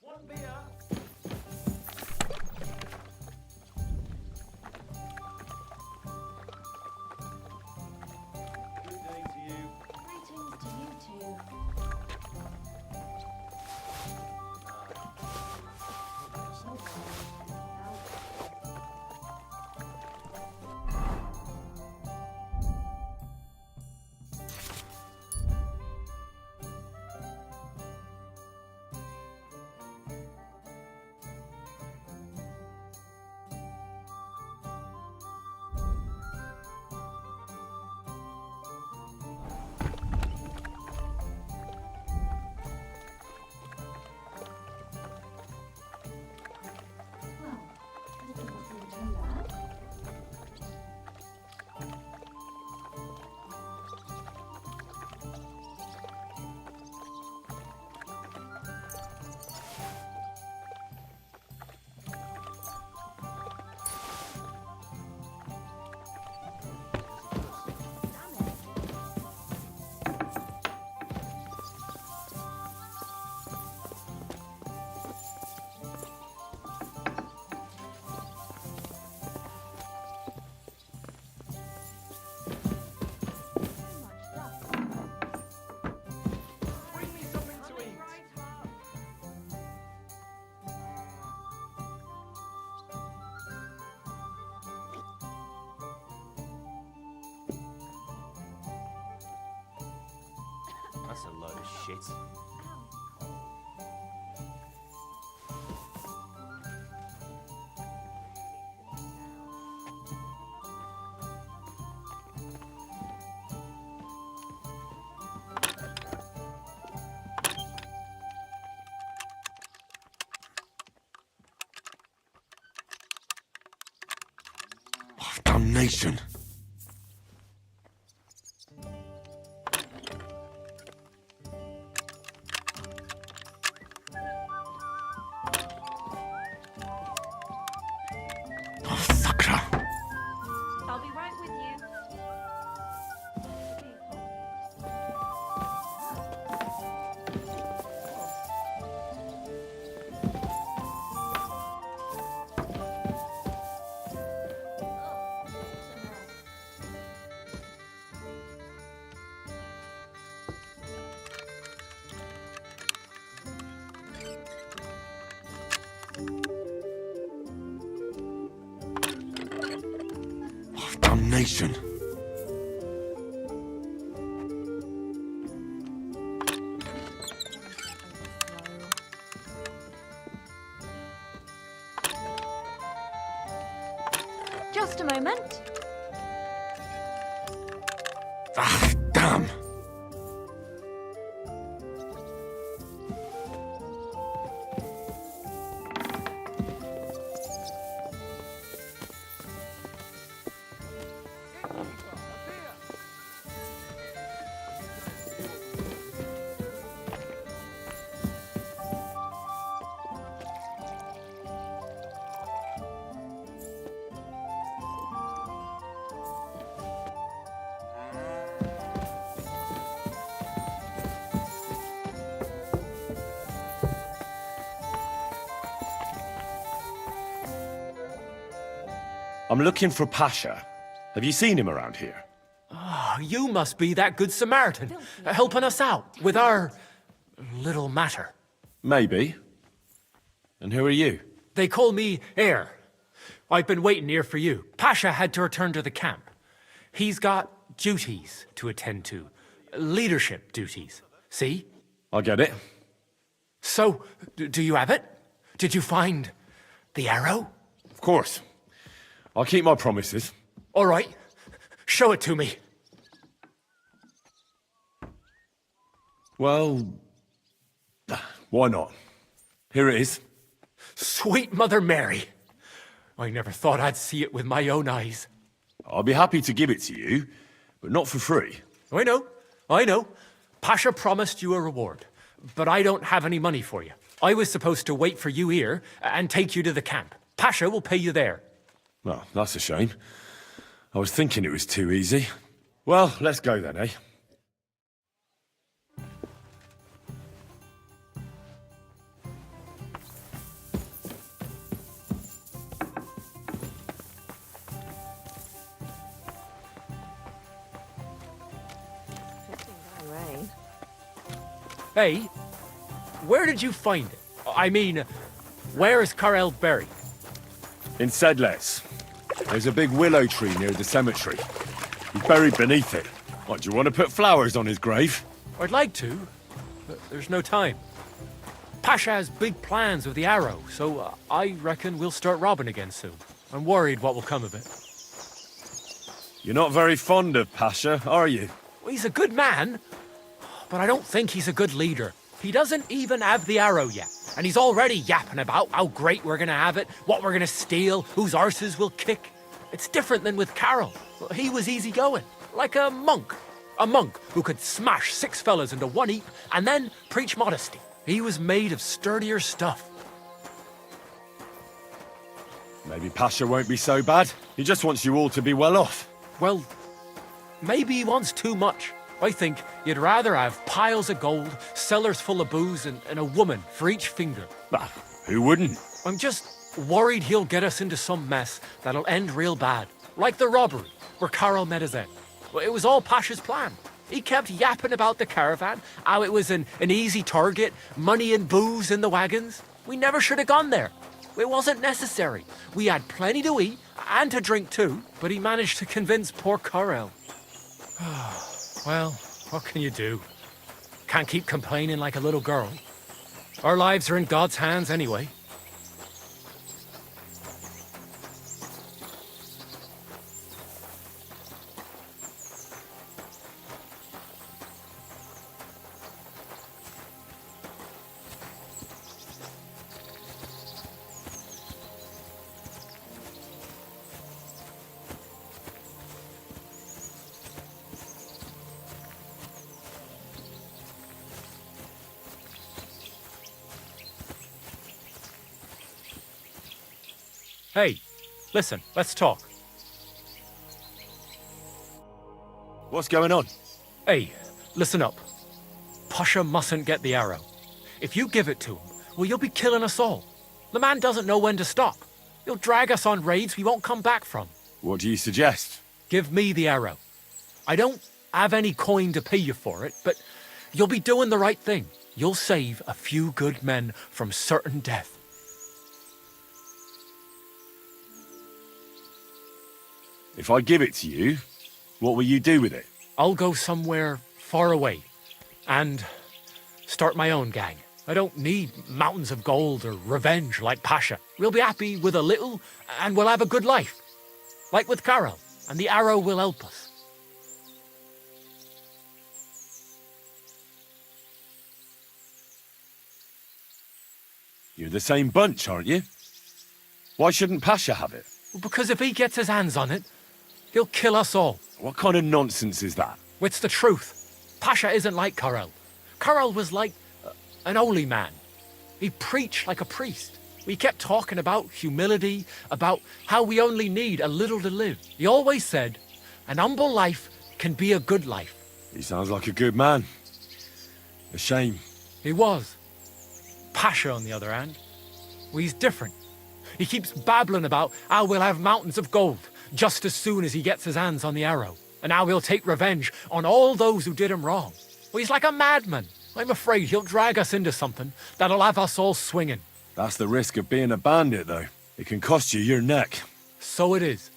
One beer. Good day to you. Greetings to you too. That's a load of shit. Damnation! I'll be right with you. Damnation! Just a moment. Ah, damn! I'm looking for Pasha. Have you seen him around here? Oh, you must be that good Samaritan, helping us out with our little matter. Maybe. And who are you? They call me Heir. I've been waiting here for you. Pasha had to return to the camp. He's got duties to attend to, leadership duties. See? I get it. So, do you have it? Did you find the arrow? Of course. I'll keep my promises. All right. Show it to me. Well, why not? Here it is. Sweet Mother Mary. I never thought I'd see it with my own eyes. I'll be happy to give it to you, but not for free. I know. Pasha promised you a reward, but I don't have any money for you. I was supposed to wait for you here and take you to the camp. Pasha will pay you there. Well, that's a shame. I was thinking it was too easy. Well, let's go then, eh? Hey, where did you find it? I mean, where is Karel buried? In Sedles. There's a big willow tree near the cemetery. He's buried beneath it. What, do you want to put flowers on his grave? I'd like to, but there's no time. Pasha has big plans with the arrow, so I reckon we'll start robbing again soon. I'm worried what will come of it. You're not very fond of Pasha, are you? Well, he's a good man, but I don't think he's a good leader. He doesn't even have the arrow yet, and he's already yapping about how great we're gonna have it, what we're gonna steal, whose arses we'll kick. It's different than with Carol. He was easygoing, like a monk. A monk who could smash 6 fellas into one heap and then preach modesty. He was made of sturdier stuff. Maybe Pasha won't be so bad. He just wants you all to be well off. Well, maybe he wants too much. I think you'd rather have piles of gold, cellars full of booze, and a woman for each finger. Who wouldn't? I'm just worried he'll get us into some mess that'll end real bad. Like the robbery, where Carol met his end. Well, it was all Pasha's plan. He kept yapping about the caravan, how it was an easy target, money and booze in the wagons. We never should have gone there. It wasn't necessary. We had plenty to eat, and to drink too, but he managed to convince poor Carol. Well, what can you do? Can't keep complaining like a little girl. Our lives are in God's hands anyway. Hey, listen, let's talk. What's going on? Hey, listen up. Pasha mustn't get the arrow. If you give it to him, well, you'll be killing us all. The man doesn't know when to stop. He'll drag us on raids we won't come back from. What do you suggest? Give me the arrow. I don't have any coin to pay you for it, but you'll be doing the right thing. You'll save a few good men from certain death. If I give it to you, what will you do with it? I'll go somewhere far away and start my own gang. I don't need mountains of gold or revenge like Pasha. We'll be happy with a little and we'll have a good life. Like with Carol, and the arrow will help us. You're the same bunch, aren't you? Why shouldn't Pasha have it? Because if he gets his hands on it, he'll kill us all. What kind of nonsense is that? It's the truth. Pasha isn't like Karel. Karel was like an holy man. He preached like a priest. We kept talking about humility, about how we only need a little to live. He always said, an humble life can be a good life. He sounds like a good man. A shame. He was. Pasha, on the other hand, well, he's different. He keeps babbling about how we'll have mountains of gold just as soon as he gets his hands on the arrow, and how he'll take revenge on all those who did him wrong. Well, he's like a madman. I'm afraid he'll drag us into something that'll have us all swinging. That's the risk of being a bandit, though. It can cost you your neck. So it is.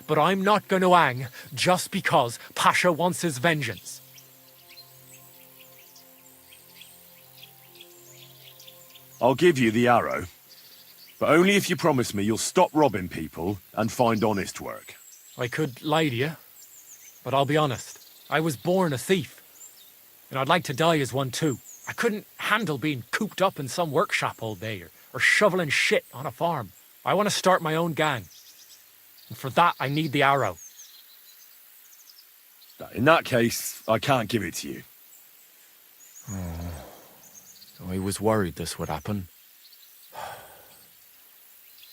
But I'm not going to hang just because Pasha wants his vengeance. I'll give you the arrow, but only if you promise me you'll stop robbing people and find honest work. I could lie to you, but I'll be honest. I was born a thief, and I'd like to die as one too. I couldn't handle being cooped up in some workshop all day or shoveling shit on a farm. I want to start my own gang, and for that I need the arrow. In that case, I can't give it to you. I was worried this would happen.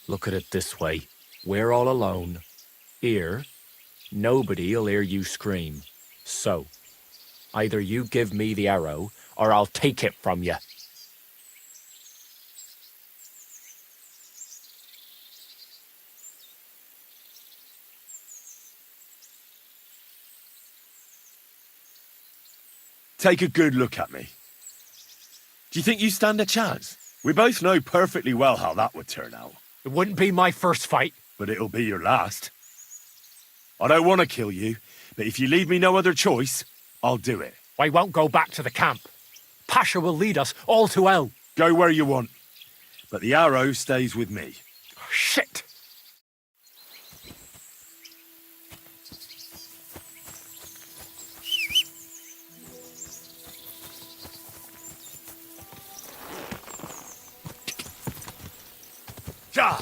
Look at it this way. We're all alone. Here, nobody'll hear you scream. So, either you give me the arrow, or I'll take it from you. Take a good look at me. Do you think you stand a chance? We both know perfectly well how that would turn out. It wouldn't be my first fight. But it'll be your last. I don't want to kill you, but if you leave me no other choice, I'll do it. I won't go back to the camp. Pasha will lead us all to hell. Go where you want. But the arrow stays with me. Shit! Ja!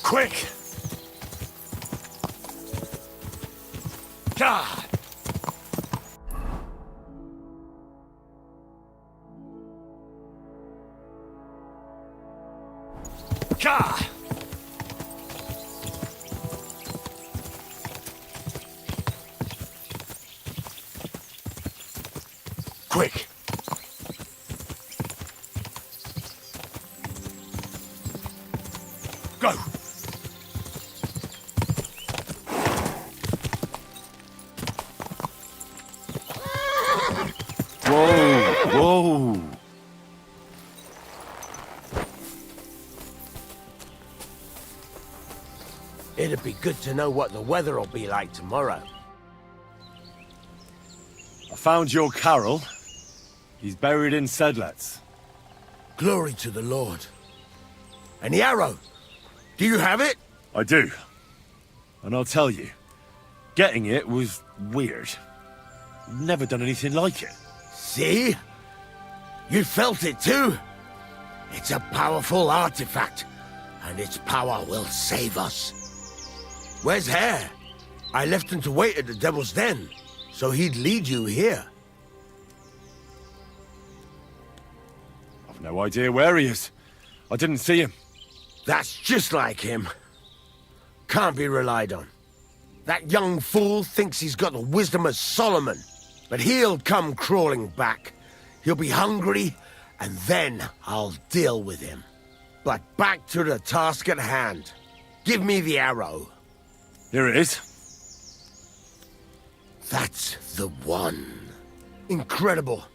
Quick! Ja! Ja! Quick! Go! Whoa! It'd be good to know what the weather will be like tomorrow. I found your Carol. He's buried in Sedlets. Glory to the Lord. And the arrow? Do you have it? I do. And I'll tell you, getting it was weird. Never done anything like it. See? You felt it too? It's a powerful artifact, and its power will save us. Where's Hare? I left him to wait at the Devil's Den, so he'd lead you here. I've no idea where he is. I didn't see him. That's just like him. Can't be relied on. That young fool thinks he's got the wisdom of Solomon, but he'll come crawling back. He'll be hungry, and then I'll deal with him. But back to the task at hand. Give me the arrow. Here it is. That's the one. Incredible.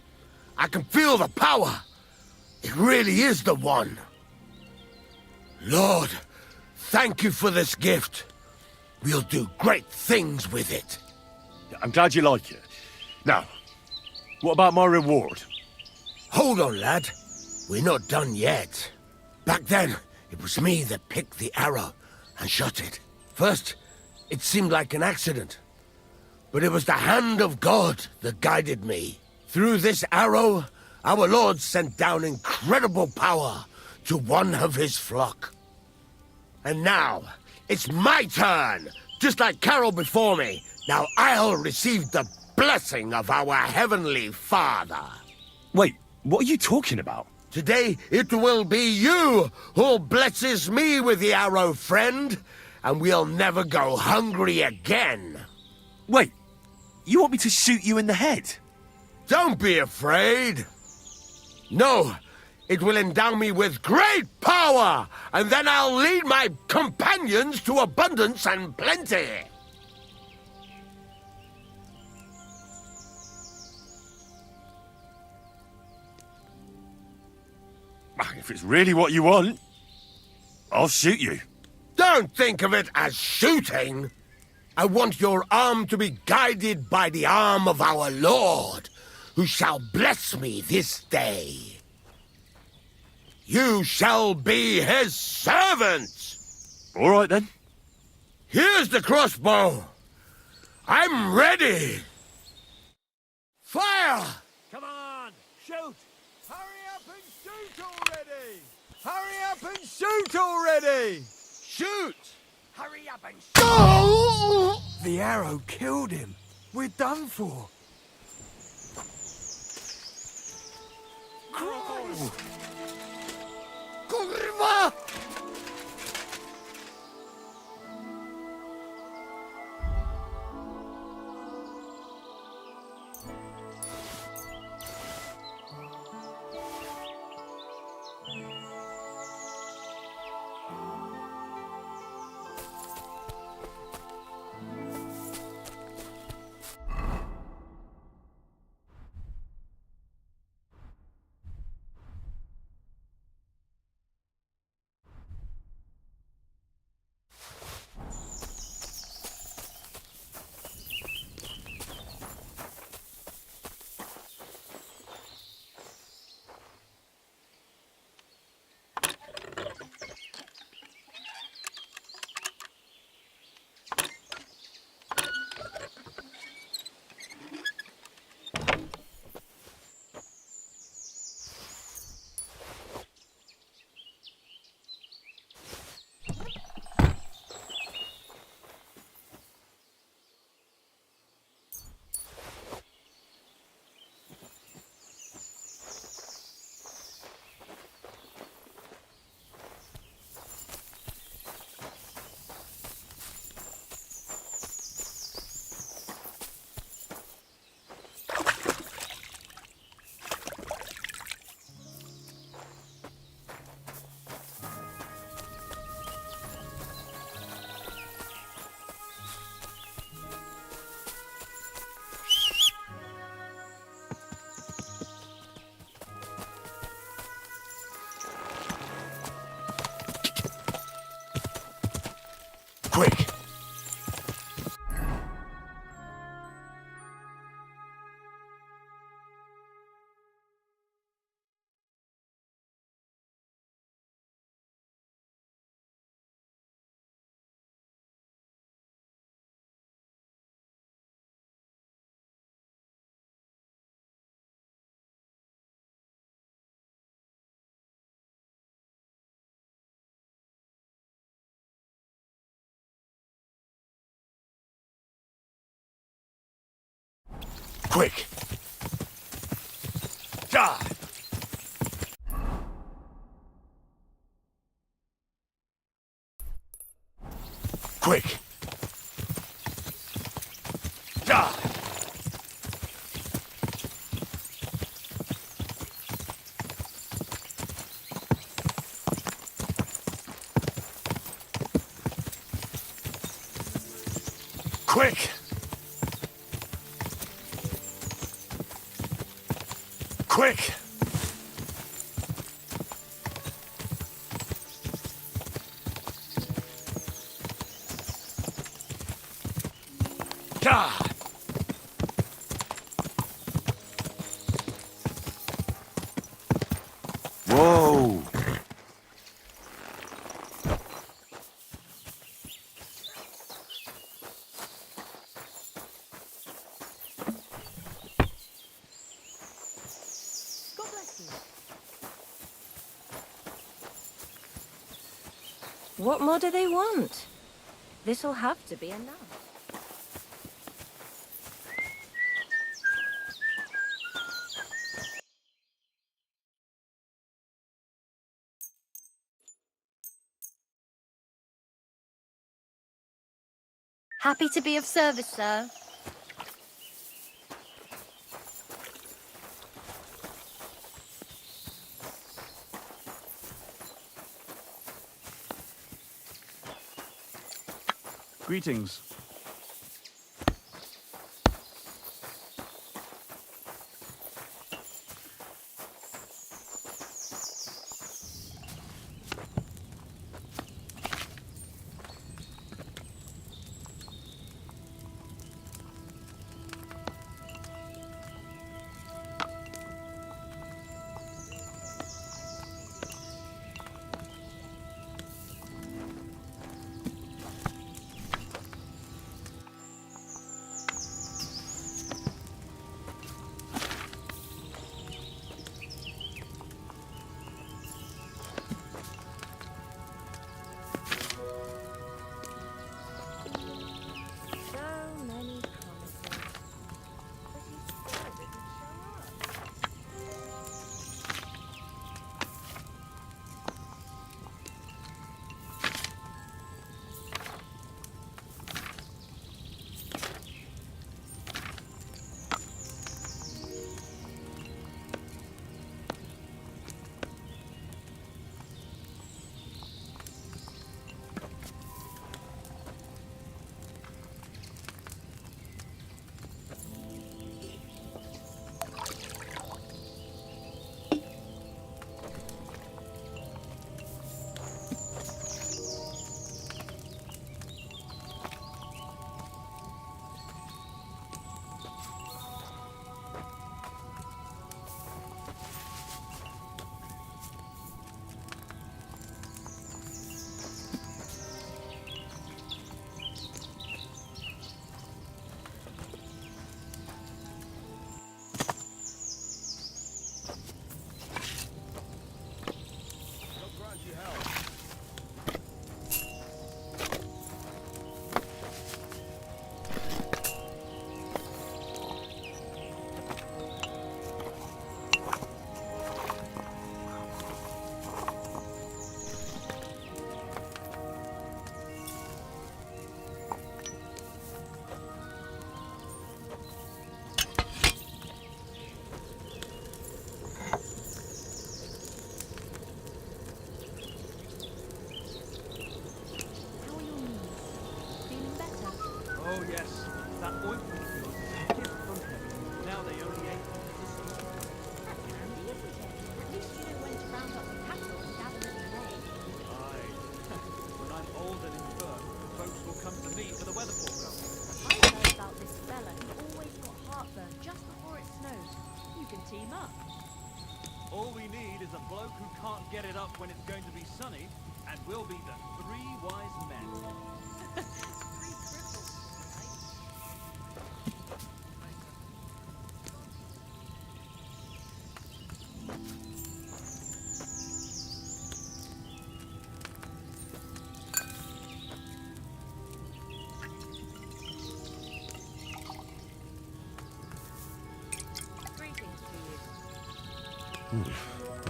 I can feel the power. It really is the one. Lord, thank you for this gift. We'll do great things with it. I'm glad you like it. Now, what about my reward? Hold on, lad. We're not done yet. Back then, it was me that picked the arrow and shot it. First, it seemed like an accident. But it was the hand of God that guided me. Through this arrow, our Lord sent down incredible power to one of his flock. And now, it's my turn! Just like Carol before me, now I'll receive the blessing of our Heavenly Father. Wait, what are you talking about? Today, it will be you who blesses me with the arrow, friend, and we'll never go hungry again. Wait, you want me to shoot you in the head? Don't be afraid. No, it will endow me with great power, and then I'll lead my companions to abundance and plenty. If it's really what you want, I'll shoot you. Don't think of it as shooting. I want your arm to be guided by the arm of our Lord, who shall bless me this day. You shall be his servants. All right, then. Here's the crossbow. I'm ready. Fire! Come on, shoot! Hurry up and shoot already! Hurry up and shoot already! Shoot! Hurry up and shoot! Oh! The arrow killed him. We're done for. Christ! Kurwa! Quick! Die! Quick! Die! Quick! Quick! God! Whoa! God bless you. What more do they want? This'll have to be enough. Happy to be of service, sir. Greetings. All we need is a bloke who can't get it up when it's going to be sunny, and we'll be the three wise men.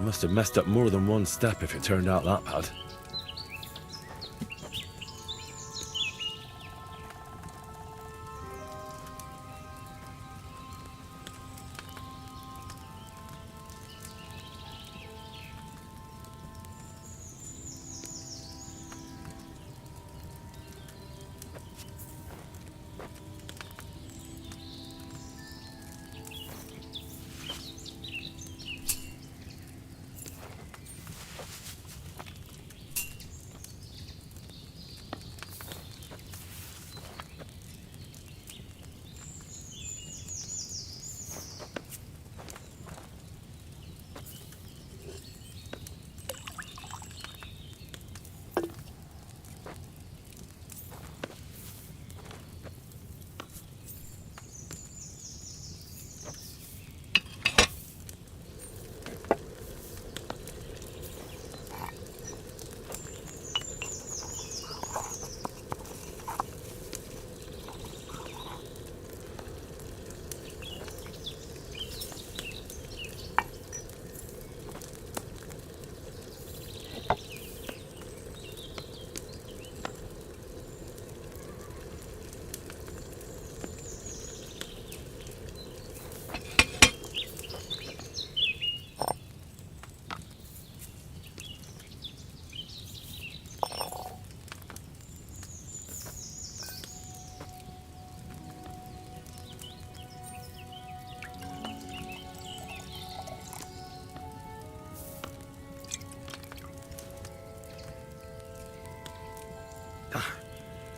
must have messed up more than one step if it turned out that bad.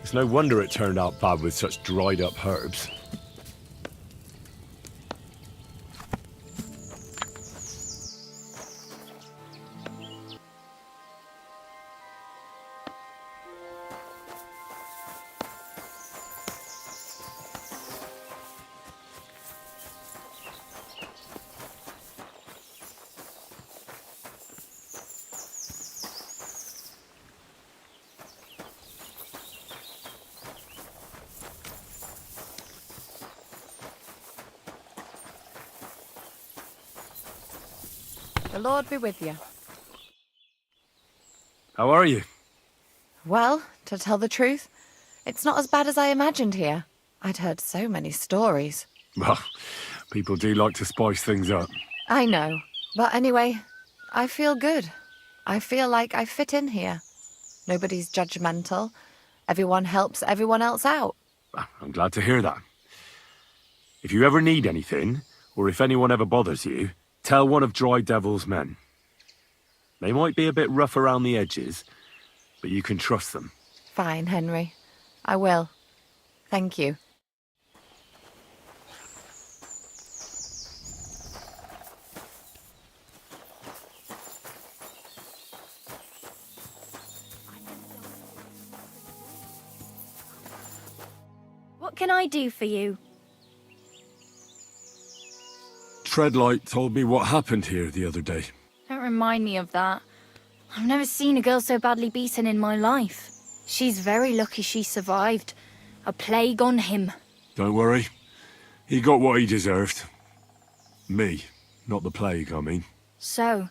It's no wonder it turned out bad with such dried up herbs. The Lord be with you. How are you? Well, to tell the truth, it's not as bad as I imagined here. I'd heard so many stories. Well, people do like to spice things up. I know. But anyway, I feel good. I feel like I fit in here. Nobody's judgmental. Everyone helps everyone else out. I'm glad to hear that. If you ever need anything, or if anyone ever bothers you, tell one of Dry Devil's men. They might be a bit rough around the edges, but you can trust them. Fine, Henry. I will. Thank you. What can I do for you? Treadlight told me what happened here the other day. Don't remind me of that. I've never seen a girl so badly beaten in my life. She's very lucky she survived. A plague on him. Don't worry. He got what he deserved. Me, not the plague, I mean. So,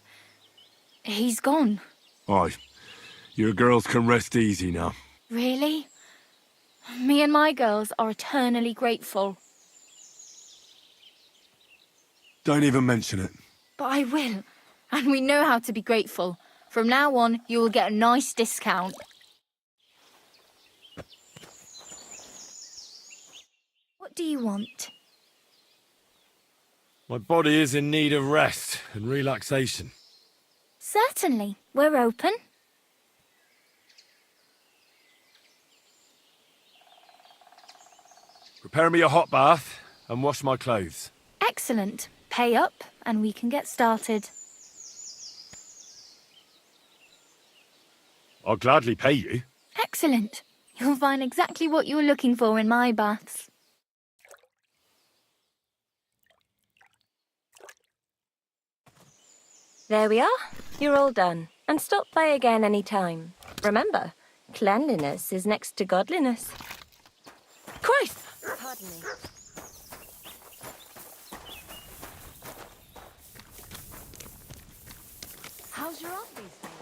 he's gone. Aye. Your girls can rest easy now. Really? Me and my girls are eternally grateful. Don't even mention it. But I will. And we know how to be grateful. From now on, you will get a nice discount. What do you want? My body is in need of rest and relaxation. Certainly. We're open. Prepare me a hot bath and wash my clothes. Excellent. Pay up and we can get started. I'll gladly pay you. Excellent. You'll find exactly what you're looking for in my baths. There we are. You're all done. And stop by again any time. Remember, cleanliness is next to godliness. Christ! Pardon me. How's your aunt these days?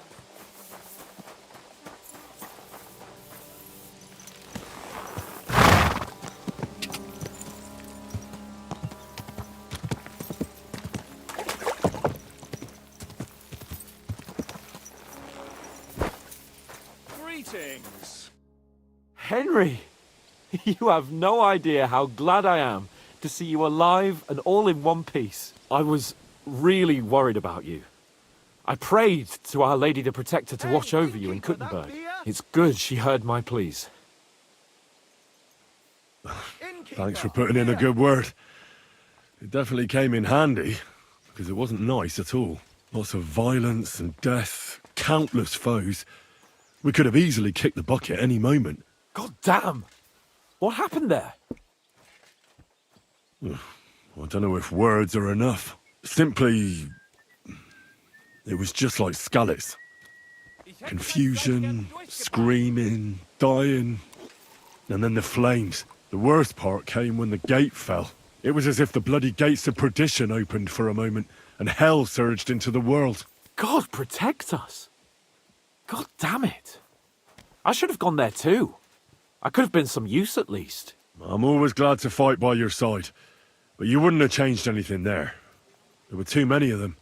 Greetings. Henry, you have no idea how glad I am to see you alive and all in one piece. I was really worried about you. I prayed to Our Lady the Protector to watch over you in Kuttenberg. It's good she heard my pleas. Thanks for putting in a good word. It definitely came in handy, because it wasn't nice at all. Lots of violence and death, countless foes. We could have easily kicked the bucket any moment. God damn! What happened there? I don't know if words are enough. Simply... it was just like Skalitz. Confusion, screaming, dying, and then the flames. The worst part came when the gate fell. It was as if the bloody gates of perdition opened for a moment, and hell surged into the world. God protect us! God damn it! I should have gone there too. I could have been some use at least. I'm always glad to fight by your side, but you wouldn't have changed anything there. There were too many of them.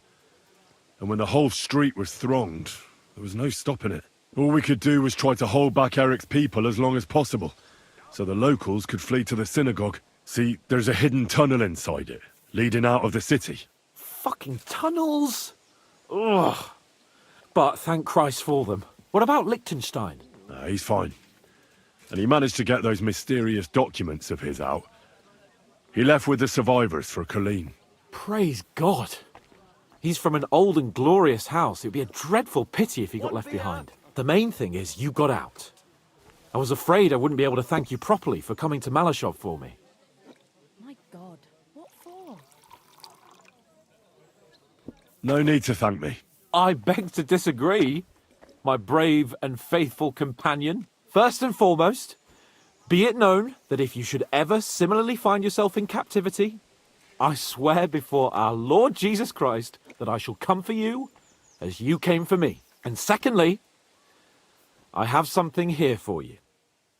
And when the whole street was thronged, there was no stopping it. All we could do was try to hold back Eric's people as long as possible, so the locals could flee to the synagogue. See, there's a hidden tunnel inside it, leading out of the city. Fucking tunnels! Ugh. But thank Christ for them. What about Liechtenstein? He's fine. And he managed to get those mysterious documents of his out. He left with the survivors for Colleen. Praise God. He's from an old and glorious house. It would be a dreadful pity if he got left behind. The main thing is you got out. I was afraid I wouldn't be able to thank you properly for coming to Malashov for me. My God, what for? No need to thank me. I beg to disagree, my brave and faithful companion. First and foremost, be it known that if you should ever similarly find yourself in captivity, I swear before our Lord Jesus Christ that I shall come for you as you came for me. And secondly, I have something here for you.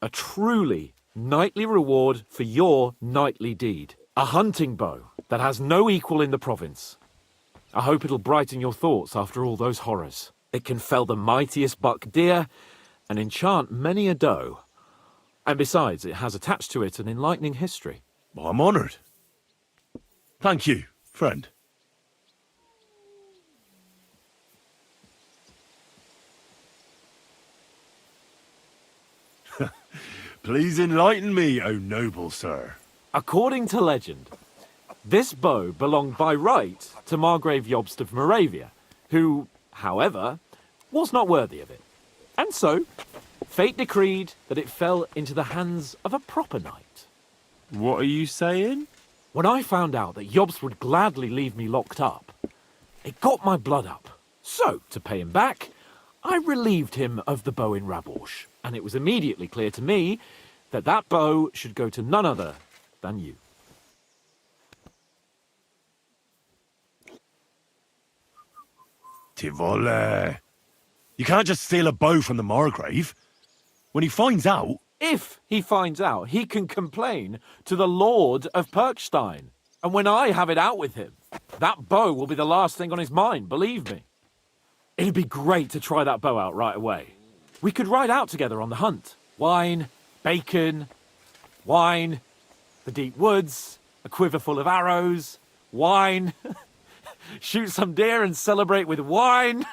A truly knightly reward for your knightly deed. A hunting bow that has no equal in the province. I hope it'll brighten your thoughts after all those horrors. It can fell the mightiest buck deer and enchant many a doe. And besides, it has attached to it an enlightening history. I'm honoured. Thank you, friend. Please enlighten me, O noble sir. According to legend, this bow belonged by right to Margrave Jobst of Moravia, who, however, was not worthy of it. And so, fate decreed that it fell into the hands of a proper knight. What are you saying? When I found out that Jobst would gladly leave me locked up, it got my blood up. So, to pay him back, I relieved him of the bow in Raborsch, and it was immediately clear to me that that bow should go to none other than you. Tivole. You can't just steal a bow from the Margrave. When he finds out... If he finds out, he can complain to the Lord of Perkstein. And when I have it out with him, that bow will be the last thing on his mind, believe me. It'd be great to try that bow out right away. We could ride out together on the hunt. Wine, bacon, wine, the deep woods, a quiver full of arrows, wine, shoot some deer and celebrate with wine,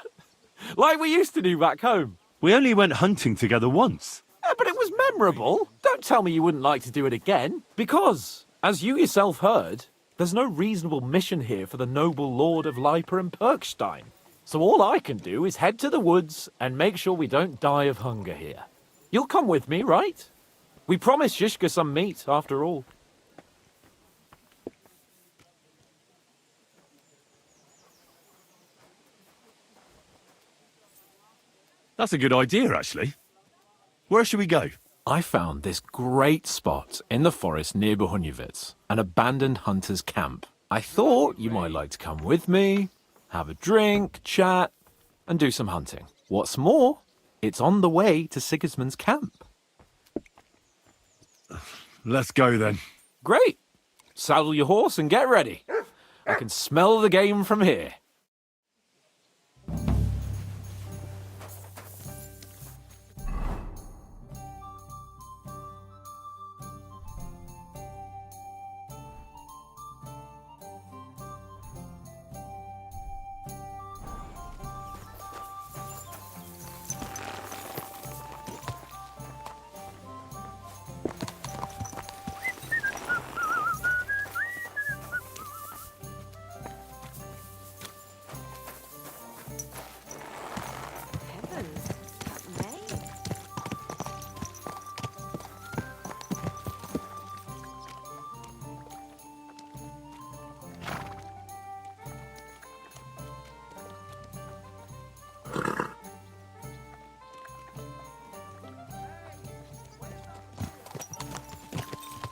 like we used to do back home. We only went hunting together once. But it was memorable. Don't tell me you wouldn't like to do it again. Because, as you yourself heard, there's no reasonable mission here for the noble lord of Leiper and Perkstein. So all I can do is head to the woods and make sure we don't die of hunger here. You'll come with me, right? We promised Shishka some meat, after all. That's a good idea, actually. Where should we go? I found this great spot in the forest near Bohunjevitz, an abandoned hunter's camp. I thought you might like to come with me, have a drink, chat, and do some hunting. What's more, it's on the way to Sigismund's camp. Let's go then. Great! Saddle your horse and get ready. I can smell the game from here.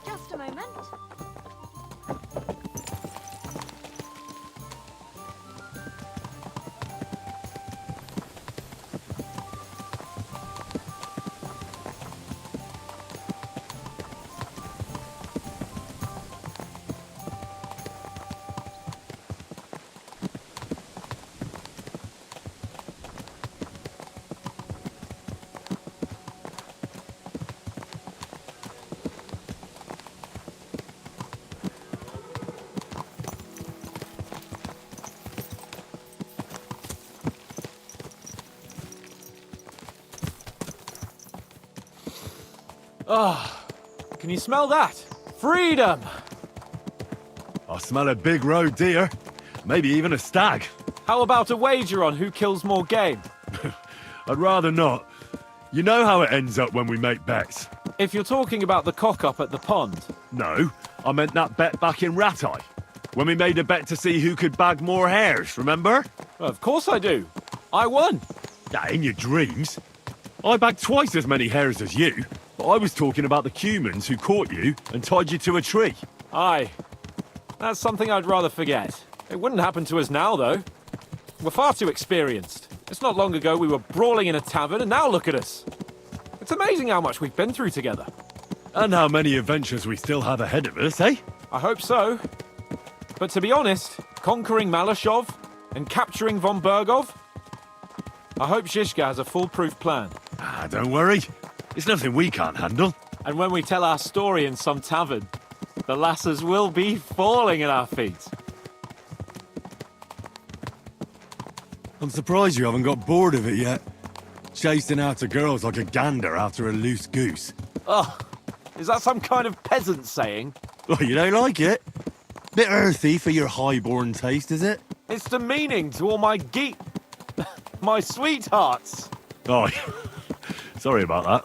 Just a moment. Ah, can you smell that? Freedom! I smell a big roe deer. Maybe even a stag. How about a wager on who kills more game? I'd rather not. You know how it ends up when we make bets. If you're talking about the cock-up at the pond. No, I meant that bet back in Ratai. When we made a bet to see who could bag more hares, remember? Of course I do. I won. In your dreams. I bagged twice as many hares as you. But I was talking about the humans who caught you and tied you to a tree. Aye. That's something I'd rather forget. It wouldn't happen to us now, though. We're far too experienced. It's not long ago we were brawling in a tavern, and now look at us. It's amazing how much we've been through together. And how many adventures we still have ahead of us, eh? I hope so. But to be honest, conquering Malashov and capturing von Bergov, I hope Zizka has a foolproof plan. Don't worry. It's nothing we can't handle. And when we tell our story in some tavern, the lasses will be falling at our feet. I'm surprised you haven't got bored of it yet. Chasing after girls like a gander after a loose goose. Oh, is that some kind of peasant saying? Oh, you don't like it? Bit earthy for your high-born taste, is it? It's demeaning to all my my sweethearts. Oh, sorry about that.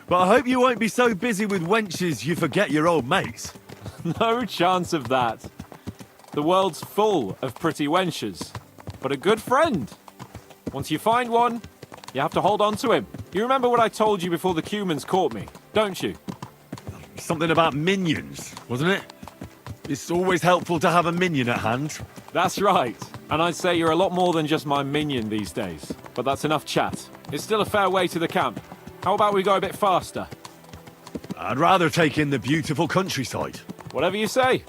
But I hope you won't be so busy with wenches you forget your old mates. No chance of that. The world's full of pretty wenches. But a good friend. Once you find one, you have to hold on to him. You remember what I told you before the Cumans caught me, don't you? Something about minions, wasn't it? It's always helpful to have a minion at hand. That's right. And I'd say you're a lot more than just my minion these days. But that's enough chat. It's still a fair way to the camp. How about we go a bit faster? I'd rather take in the beautiful countryside. Whatever you say.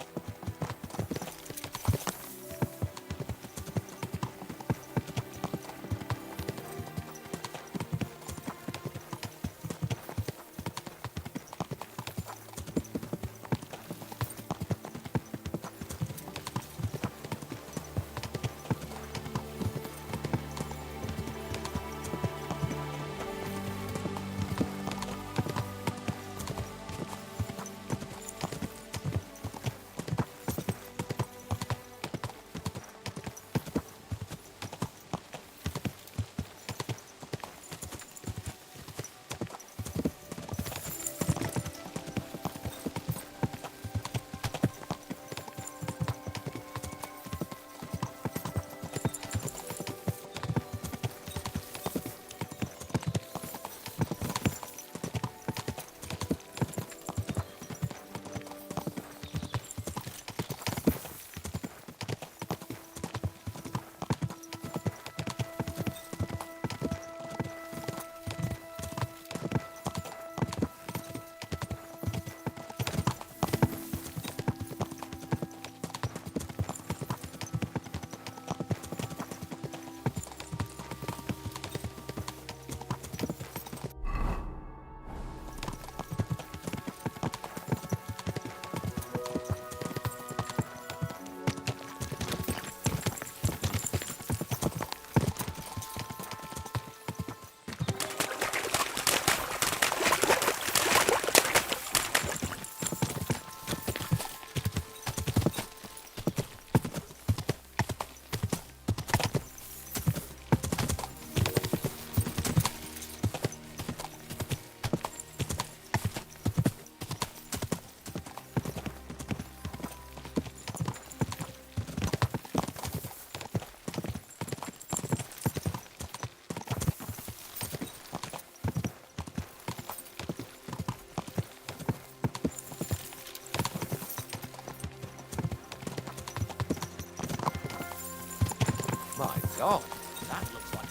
God, that looks like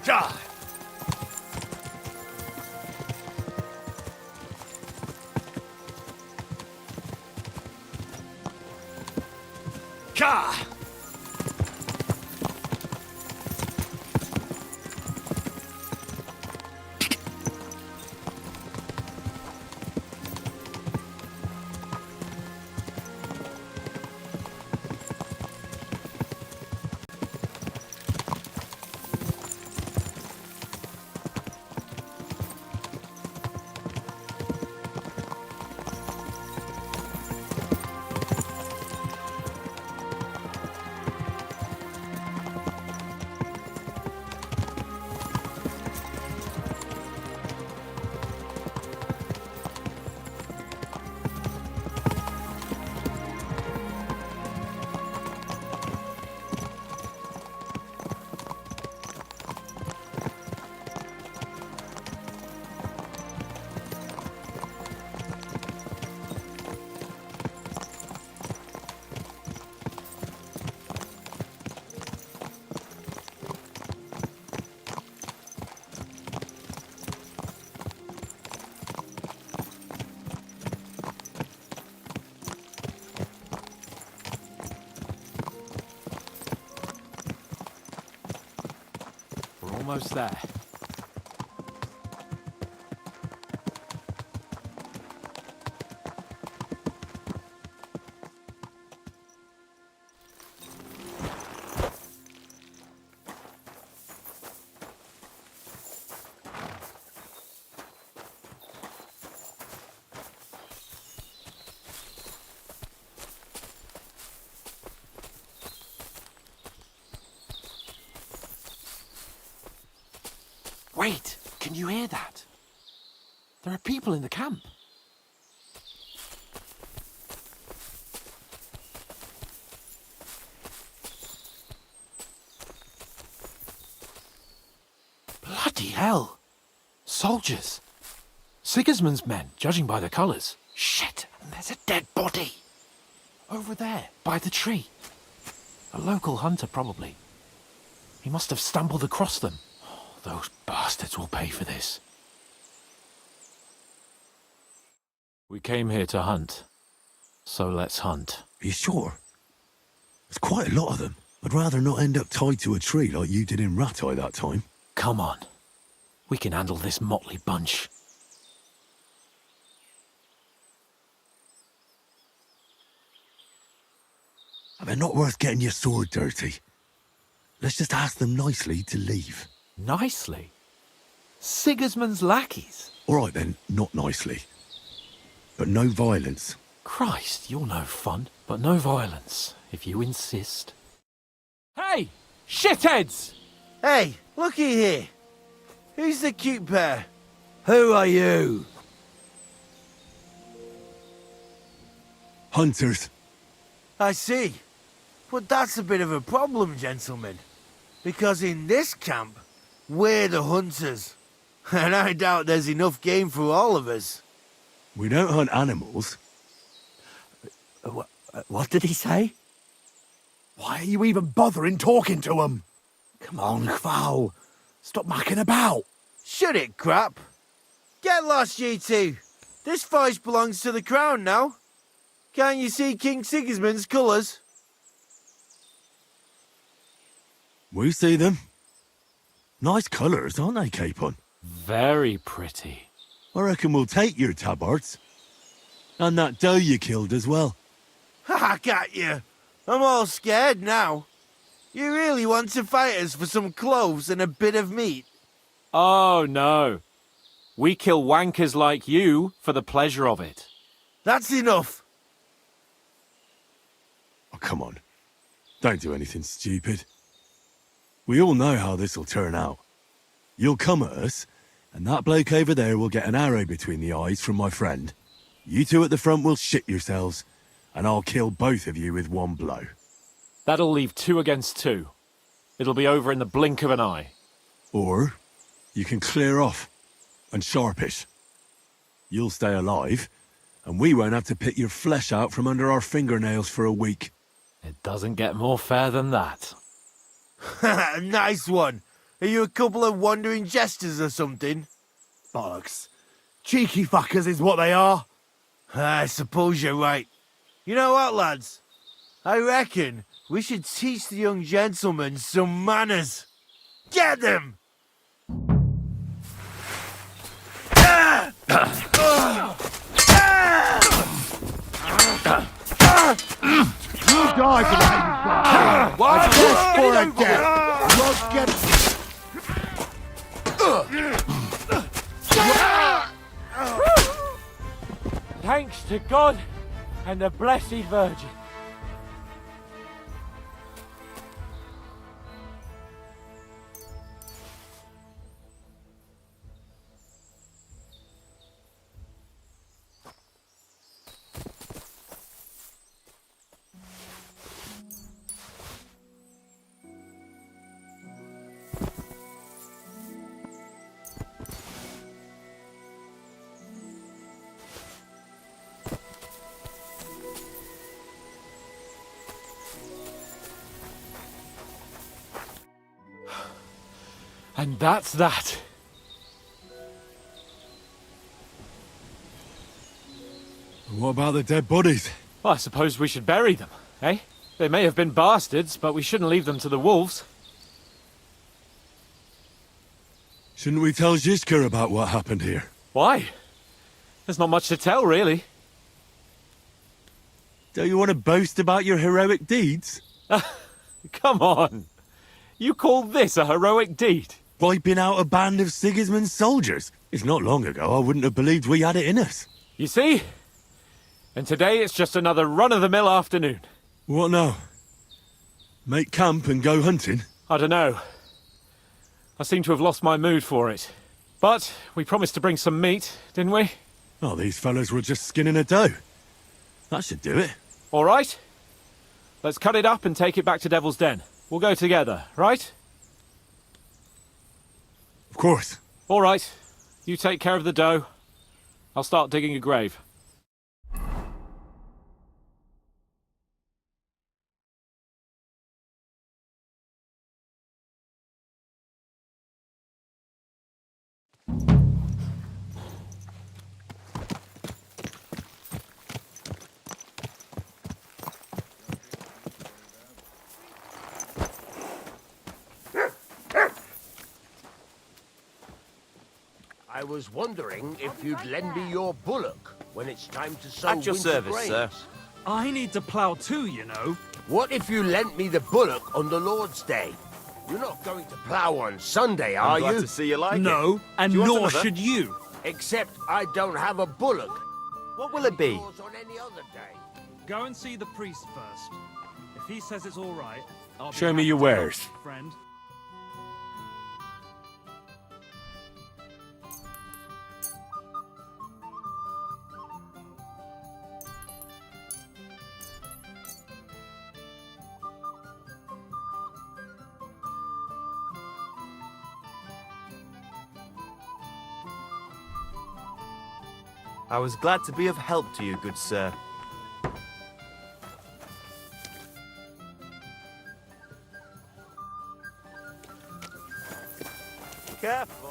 Ja! Ka! We're almost there. Wait, can you hear that? There are people in the camp. Bloody hell! Soldiers! Sigismund's men, judging by the colours. Shit, and there's a dead body! Over there, by the tree. A local hunter, probably. He must have stumbled across them. Those bastards will pay for this. We came here to hunt. So let's hunt. Are you sure? There's quite a lot of them. I'd rather not end up tied to a tree like you did in Rattay that time. Come on. We can handle this motley bunch. They're not worth getting your sword dirty. Let's just ask them nicely to leave. Nicely? Sigismund's lackeys? All right then, not nicely. But no violence. Christ, you're no fun. But no violence, if you insist. Hey! Shitheads! Hey, looky here. Who's the cute pair? Who are you? Hunters. I see. But that's a bit of a problem, gentlemen. Because in this camp, we're the hunters. And I doubt there's enough game for all of us. We don't hunt animals. What did he say? Why are you even bothering talking to him? Come on, Kval. Stop mucking about. Shut it, crap. Get lost, you two. This forest belongs to the crown now. Can't you see King Sigismund's colours? We see them. Nice colours, aren't they, Capon? Very pretty. I reckon we'll take your tabards. And that doe you killed as well. I got you. I'm all scared now. You really want to fight us for some cloves and a bit of meat? Oh, no. We kill wankers like you for the pleasure of it. That's enough. Oh, come on. Don't do anything stupid. We all know how this'll turn out. You'll come at us, and that bloke over there will get an arrow between the eyes from my friend. You two at the front will shit yourselves, and I'll kill both of you with one blow. That'll leave 2 against 2. It'll be over in the blink of an eye. Or you can clear off and sharpish. You'll stay alive, and we won't have to pick your flesh out from under our fingernails for a week. It doesn't get more fair than that. Nice one. Are you a couple of wandering jesters or something? Bollocks. Cheeky fuckers is what they are. I suppose you're right. You know what, lads? I reckon we should teach the young gentlemen some manners. Get them! You die for that, you What? I guess for a death. Won't get Thanks to God and the Blessed Virgin. And that's that. What about the dead bodies? Well, I suppose we should bury them, eh? They may have been bastards, but we shouldn't leave them to the wolves. Shouldn't we tell Zizka about what happened here? Why? There's not much to tell, really. Don't you want to boast about your heroic deeds? Come on. You call this a heroic deed? Wiping out a band of Sigismund's soldiers. It's not long ago I wouldn't have believed we had it in us. You see? And today it's just another run-of-the-mill afternoon. What now? Make camp and go hunting? I don't know. I seem to have lost my mood for it. But we promised to bring some meat, didn't we? Oh, these fellas were just skinning a doe. That should do it. All right. Let's cut it up and take it back to Devil's Den. We'll go together, right? Of course. All right. You take care of the doe. I'll start digging a grave. I was wondering if you'd lend me your bullock when it's time to sow At your winter service, grains. sir. I need to plough too, you know. What if you lent me the bullock on the Lord's Day? You're not going to plough on Sunday, are I'm glad you? to see you like it. No, and Do you want nor another? should you. Except I don't have a bullock. What will it be? Yours on any other day. Go and see the priest first. If he says it's all right, I'll be Show me happy your to help, wares. friend. I was glad to be of help to you, good sir. Careful.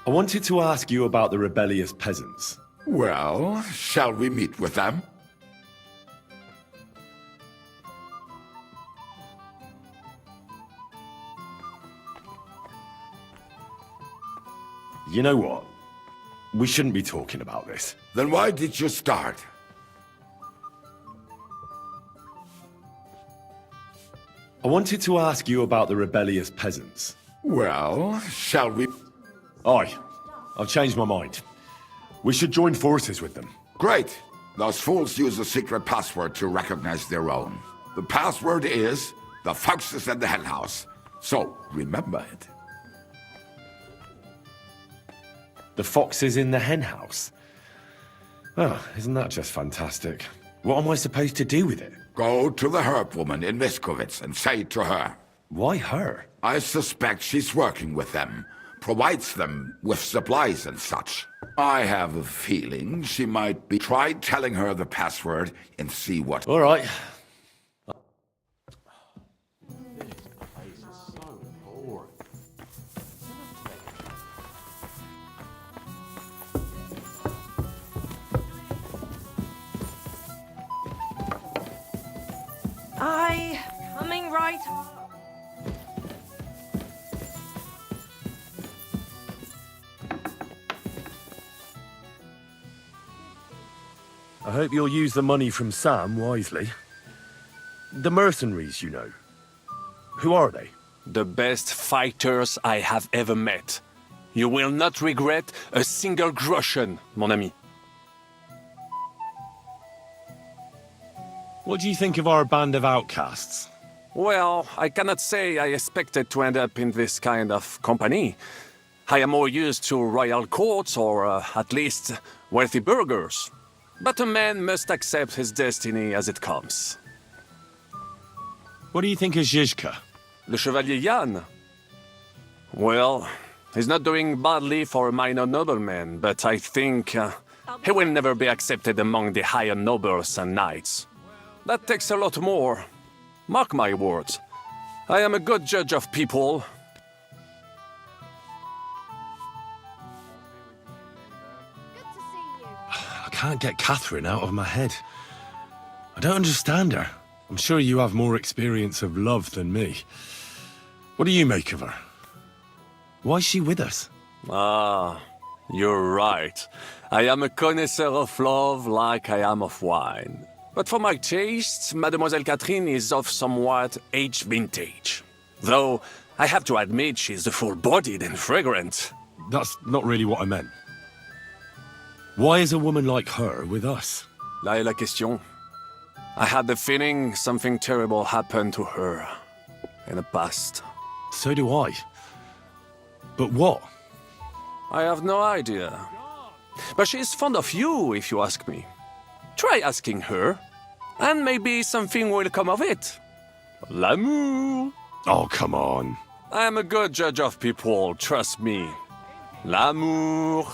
I wanted to ask you about the rebellious peasants. Well, shall we meet with them? You know what? We shouldn't be talking about this. Then why did you start? I wanted to ask you about the rebellious peasants. Well, shall we... Aye, I've changed my mind. We should join forces with them. Great. Those fools use a secret password to recognize their own. The password is the foxes in the henhouse. So, remember it. The foxes in the henhouse? Oh, isn't that just fantastic? What am I supposed to do with it? Go to the herb woman in Miskovitz and say to her. Why her? I suspect she's working with them. Provides them with supplies and such. I have a feeling she might be... Try telling her the password and see what... All right. Aye, coming right. I hope you'll use the money from Sam wisely. The mercenaries, you know. Who are they? The best fighters I have ever met. You will not regret a single groschen, mon ami. What do you think of our band of outcasts? Well, I cannot say I expected to end up in this kind of company. I am more used to royal courts or at least wealthy burghers. But a man must accept his destiny as it comes. What do you think of Zizka? Le Chevalier Jan? Well, he's not doing badly for a minor nobleman, but I think he will never be accepted among the higher nobles and knights. That takes a lot more. Mark my words. I am a good judge of people. I can't get Catherine out of my head. I don't understand her. I'm sure you have more experience of love than me. What do you make of her? Why is she with us? Ah, you're right. I am a connoisseur of love like I am of wine. But for my taste, Mademoiselle Catherine is of somewhat aged vintage. Though, I have to admit she's full-bodied and fragrant. That's not really what I meant. Why is a woman like her with us? Là est la question. I had the feeling something terrible happened to her in the past. So do I. But what? I have no idea. But she's fond of you, if you ask me. Try asking her, and maybe something will come of it. L'amour. Oh, come on. I am a good judge of people, trust me. L'amour.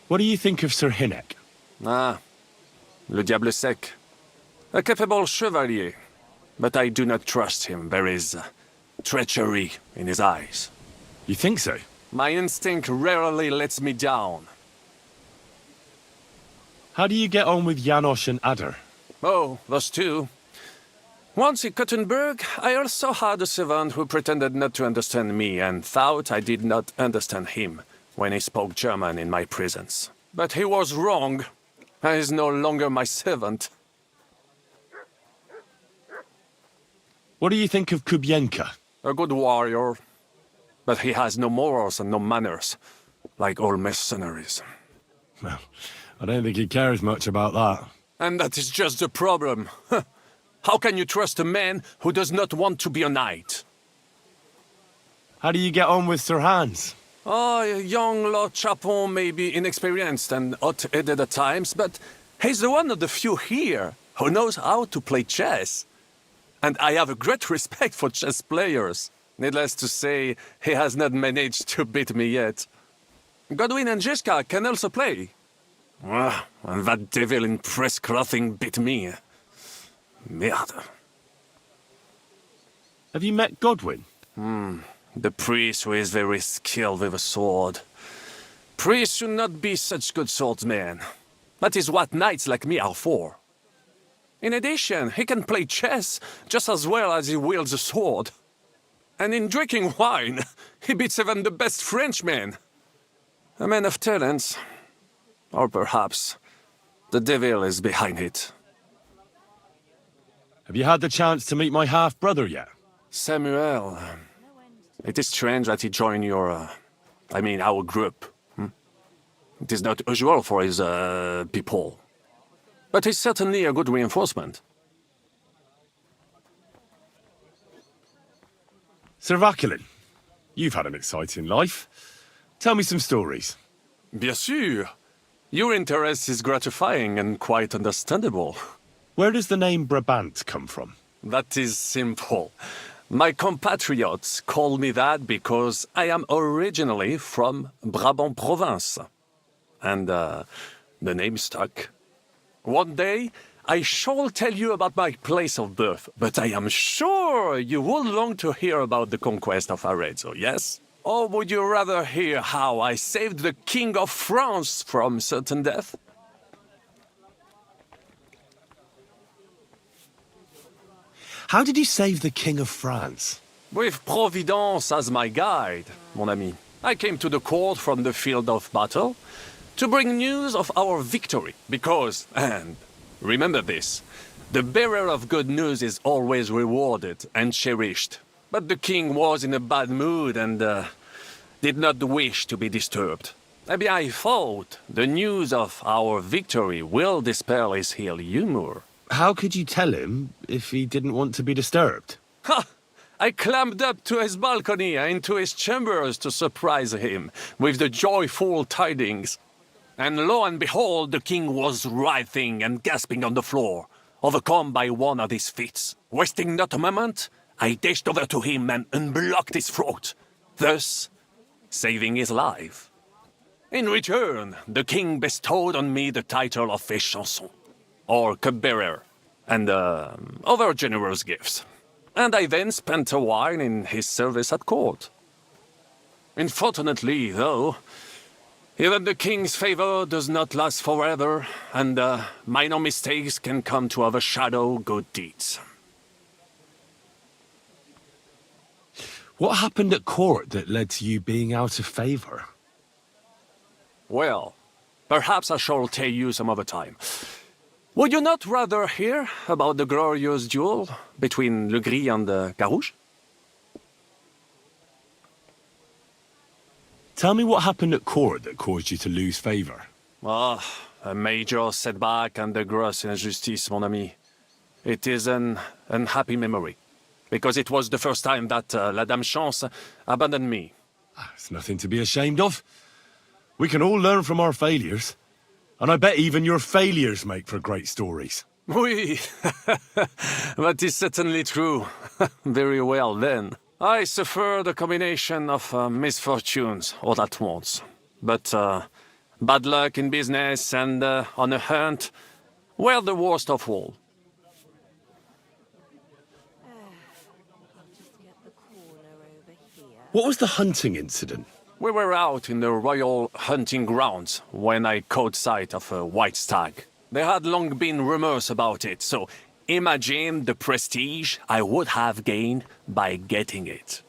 What do you think of Sir Hynek? Ah, le diable sec. A capable chevalier, but I do not trust him. There is treachery in his eyes. You think so? My instinct rarely lets me down. How do you get on with Janosch and Adder? Oh, those two. Once in Kuttenberg, I also had a servant who pretended not to understand me and thought I did not understand him when he spoke German in my presence. But he was wrong. He is no longer my servant. What do you think of Kubienka? A good warrior. But he has no morals and no manners, like all mercenaries. Well, I don't think he cares much about that. And that is just the problem. How can you trust a man who does not want to be a knight? How do you get on with Sir Hans? Oh, young Lord Chapon may be inexperienced and hot-headed at times, but he's one of the few here who knows how to play chess. And I have a great respect for chess players. Needless to say, he has not managed to beat me yet. Godwin and Zizka can also play. Ah, and that devil in press clothing beat me. Merde. Have you met Godwin? The priest who is very skilled with a sword. Priests should not be such good swordsmen. That is what knights like me are for. In addition, he can play chess just as well as he wields a sword. And in drinking wine, he beats even the best Frenchmen. A man of talents. Or perhaps the devil is behind it. Have you had the chance to meet my half-brother yet? Samuel. It is strange that he joined our group. It is not usual for his, people. But he's certainly a good reinforcement. Sir Vaculin, you've had an exciting life. Tell me some stories. Bien sûr. Your interest is gratifying and quite understandable. Where does the name Brabant come from? That is simple. My compatriots call me that because I am originally from Brabant province. And, the name stuck. One day, I shall tell you about my place of birth, but I am sure you will long to hear about the conquest of Arezzo, yes? Or would you rather hear how I saved the King of France from certain death? How did you save the King of France? With Providence as my guide, mon ami. I came to the court from the field of battle to bring news of our victory, because, and remember this, the bearer of good news is always rewarded and cherished. But the king was in a bad mood and did not wish to be disturbed. Maybe I thought the news of our victory will dispel his ill humor. How could you tell him if he didn't want to be disturbed? Ha! I climbed up to his balcony and into his chambers to surprise him with the joyful tidings. And lo and behold, the king was writhing and gasping on the floor, overcome by one of his fits. Wasting not a moment, I dashed over to him and unblocked his throat, thus saving his life. In return, the king bestowed on me the title of Échanson, or cupbearer, and other generous gifts. And I then spent a while in his service at court. Unfortunately, though, even the king's favor does not last forever, and minor mistakes can come to overshadow good deeds. What happened at court that led to you being out of favor? Well, perhaps I shall tell you some other time. Would you not rather hear about the glorious duel between Le Gris and Carouge? Tell me what happened at court that caused you to lose favor. Ah, a major setback and a gross injustice, mon ami. It is an unhappy memory, because it was the first time that La Dame Chance abandoned me. It's nothing to be ashamed of. We can all learn from our failures. And I bet even your failures make for great stories. Oui, that is certainly true. Very well, then. I suffered a combination of misfortunes all at once. But bad luck in business and on a hunt were the worst of all. What was the hunting incident? We were out in the royal hunting grounds when I caught sight of a white stag. There had long been rumors about it, so imagine the prestige I would have gained by getting it.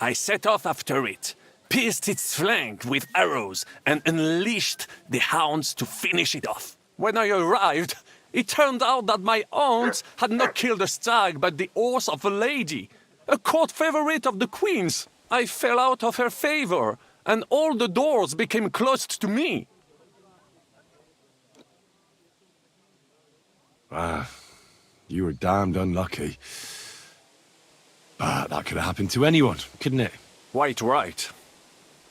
I set off after it, pierced its flank with arrows, and unleashed the hounds to finish it off. When I arrived, it turned out that my aunt had not killed a stag but the horse of a lady, a court favorite of the queen's. I fell out of her favor, and all the doors became closed to me. You were damned unlucky. But that could have happened to anyone, couldn't it? Quite right.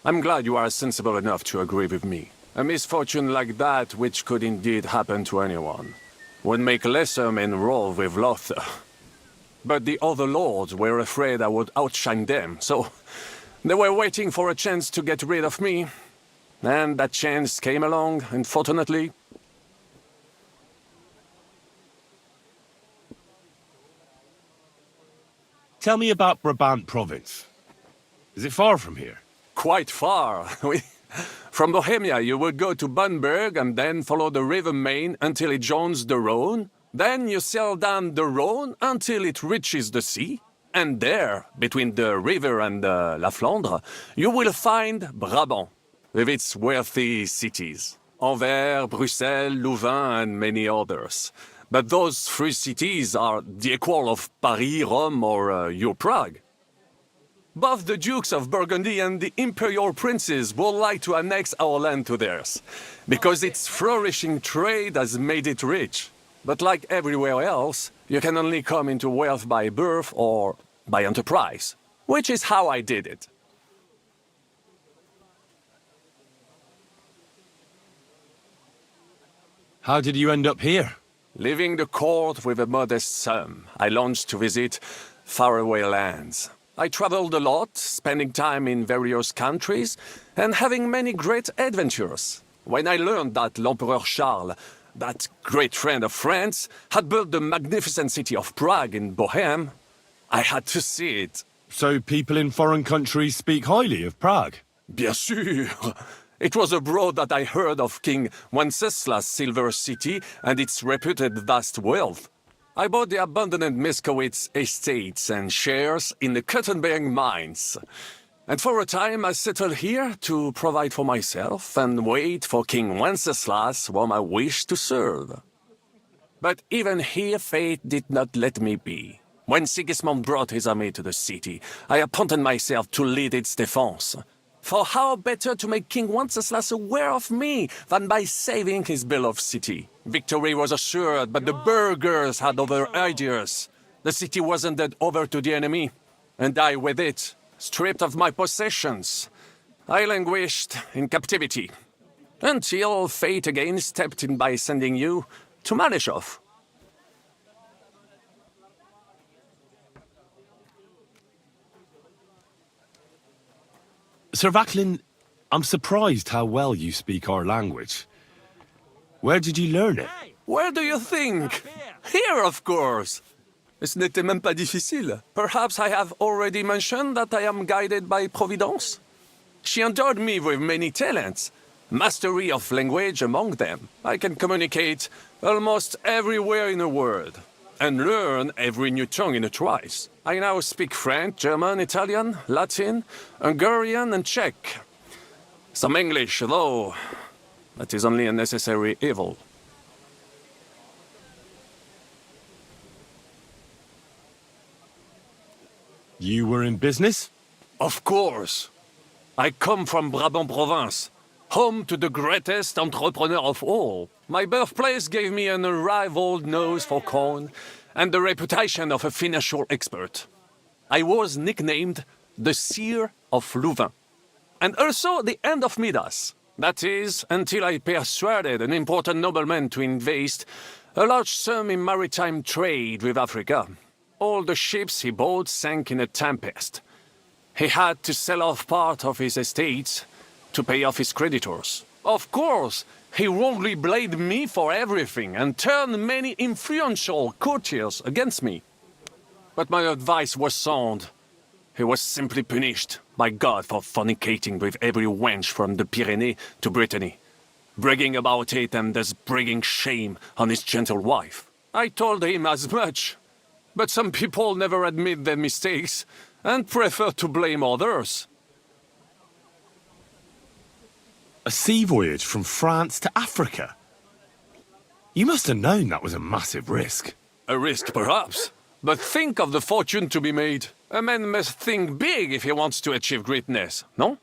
I'm glad you are sensible enough to agree with me. A misfortune like that, which could indeed happen to anyone, would make lesser men rove with laughter. But the other lords were afraid I would outshine them, so they were waiting for a chance to get rid of me. And that chance came along, unfortunately. Tell me about Brabant province. Is it far from here? Quite far. From Bohemia, you would go to Bunburg and then follow the river Main until it joins the Rhone. Then you sail down the Rhone until it reaches the sea. And there, between the river and La Flandre, you will find Brabant, with its wealthy cities. Anvers, Bruxelles, Louvain, and many others. But those three cities are the equal of Paris, Rome, or your Prague. Both the Dukes of Burgundy and the Imperial Princes would like to annex our land to theirs, because its flourishing trade has made it rich. But like everywhere else, you can only come into wealth by birth or by enterprise, which is how I did it. How did you end up here? Leaving the court with a modest sum, I launched to visit faraway lands. I traveled a lot, spending time in various countries, and having many great adventures. When I learned that l'Empereur Charles, that great friend of France, had built the magnificent city of Prague in Bohème, I had to see it. So people in foreign countries speak highly of Prague? Bien sûr! It was abroad that I heard of King Wenceslas' Silver City and its reputed vast wealth. I bought the abandoned Miskowitz estates and shares in the Kuttenberg mines. And for a time I settled here to provide for myself and wait for King Wenceslas, whom I wished to serve. But even here fate did not let me be. When Sigismund brought his army to the city, I appointed myself to lead its defense. For how better to make King Wenceslas aware of me than by saving his beloved city? Victory was assured, but the burghers had other ideas. The city was handed over to the enemy, and I with it, stripped of my possessions. I languished in captivity, until fate again stepped in by sending you to Malishov. Sir Vaclin, I'm surprised how well you speak our language. Where did you learn it? Where do you think? Here, of course. Ce n'était même pas difficile. Perhaps I have already mentioned that I am guided by Providence. She endowed me with many talents, mastery of language among them. I can communicate almost everywhere in a word, and learn every new tongue in a trice. I now speak French, German, Italian, Latin, Hungarian, and Czech. Some English, though that is only a necessary evil. You were in business? Of course. I come from Brabant province, home to the greatest entrepreneur of all. My birthplace gave me an unrivaled nose for coin and the reputation of a financial expert. I was nicknamed the Seer of Louvain, and also the Hand of Midas. That is, until I persuaded an important nobleman to invest a large sum in maritime trade with Africa. All the ships he bought sank in a tempest. He had to sell off part of his estates to pay off his creditors. Of course, he wrongly blamed me for everything and turned many influential courtiers against me. But my advice was sound. He was simply punished by God for fornicating with every wench from the Pyrenees to Brittany, bragging about it and thus bringing shame on his gentle wife. I told him as much, but some people never admit their mistakes and prefer to blame others. A sea voyage from France to Africa? You must have known that was a massive risk. A risk, perhaps. But think of the fortune to be made. A man must think big if he wants to achieve greatness, no?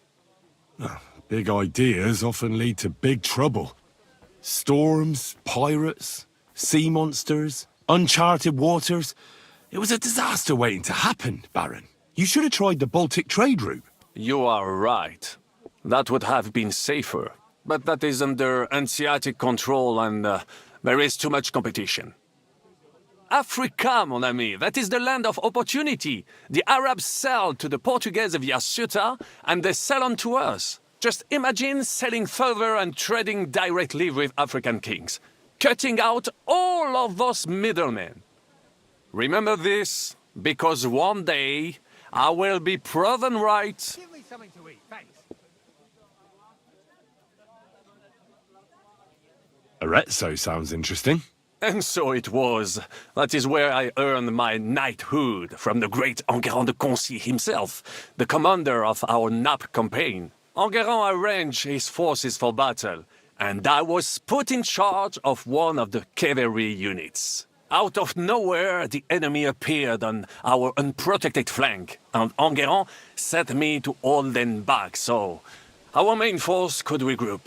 Big ideas often lead to big trouble. Storms, pirates, sea monsters, uncharted waters. It was a disaster waiting to happen, Baron. You should have tried the Baltic trade route. You are right. That would have been safer. But that is under Hanseatic control and there is too much competition. Africa, mon ami, that is the land of opportunity. The Arabs sell to the Portuguese via Ceuta, and they sell on to us. Just imagine selling further and trading directly with African kings, cutting out all of those middlemen. Remember this, because one day I will be proven right. Give me something to eat, thanks. Arezzo sounds interesting. And so it was. That is where I earned my knighthood from the great Enguerrand de Concy himself, the commander of our Nap campaign. Enguerrand arranged his forces for battle, and I was put in charge of one of the cavalry units. Out of nowhere, the enemy appeared on our unprotected flank, and Enguerrand set me to hold them back so our main force could regroup.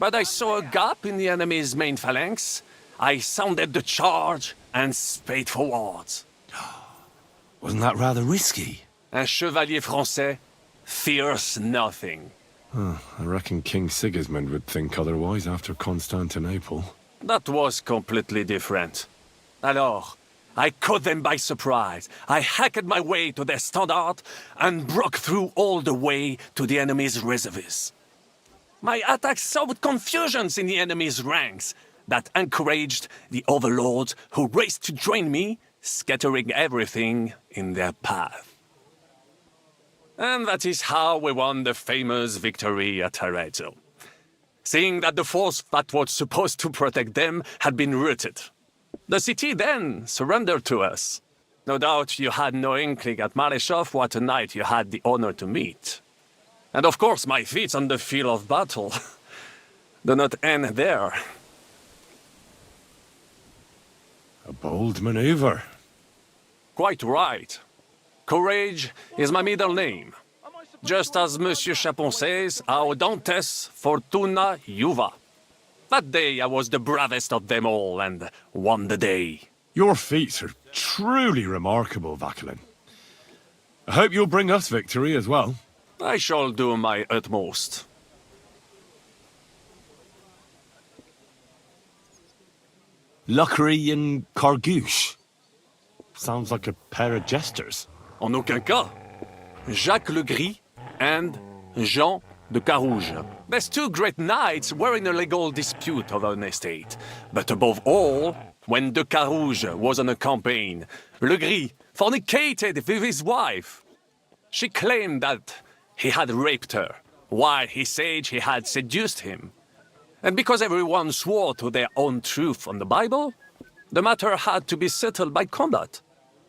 But I saw a gap in the enemy's main phalanx. I sounded the charge and sped forwards. Wasn't that rather risky? Un chevalier français fears nothing. I reckon King Sigismund would think otherwise after Constantinople. That was completely different. Alors, I caught them by surprise. I hacked my way to their standard and broke through all the way to the enemy's reserves. My attack sowed confusions in the enemy's ranks that encouraged the overlords who raced to join me, scattering everything in their path. And that is how we won the famous victory at Arezzo. Seeing that the force that was supposed to protect them had been routed. The city then surrendered to us. No doubt you had no inkling at Maleshov what a knight you had the honor to meet. And of course my feats on the field of battle do not end there. A bold maneuver. Quite right. Courage is my middle name. Just as Monsieur Chapon says, Audantes Fortuna Juva. That day I was the bravest of them all and won the day. Your feats are truly remarkable, Vakelin. I hope you'll bring us victory as well. I shall do my utmost. Luckery and Cargouche. Sounds like a pair of jesters. En aucun cas. Jacques le Gris and Jean de Carouge. There's two great knights were in a legal dispute over an estate. But above all, when de Carouge was on a campaign, Le Gris fornicated with his wife. She claimed that he had raped her, while he said he had seduced him. And because everyone swore to their own truth on the Bible, the matter had to be settled by combat.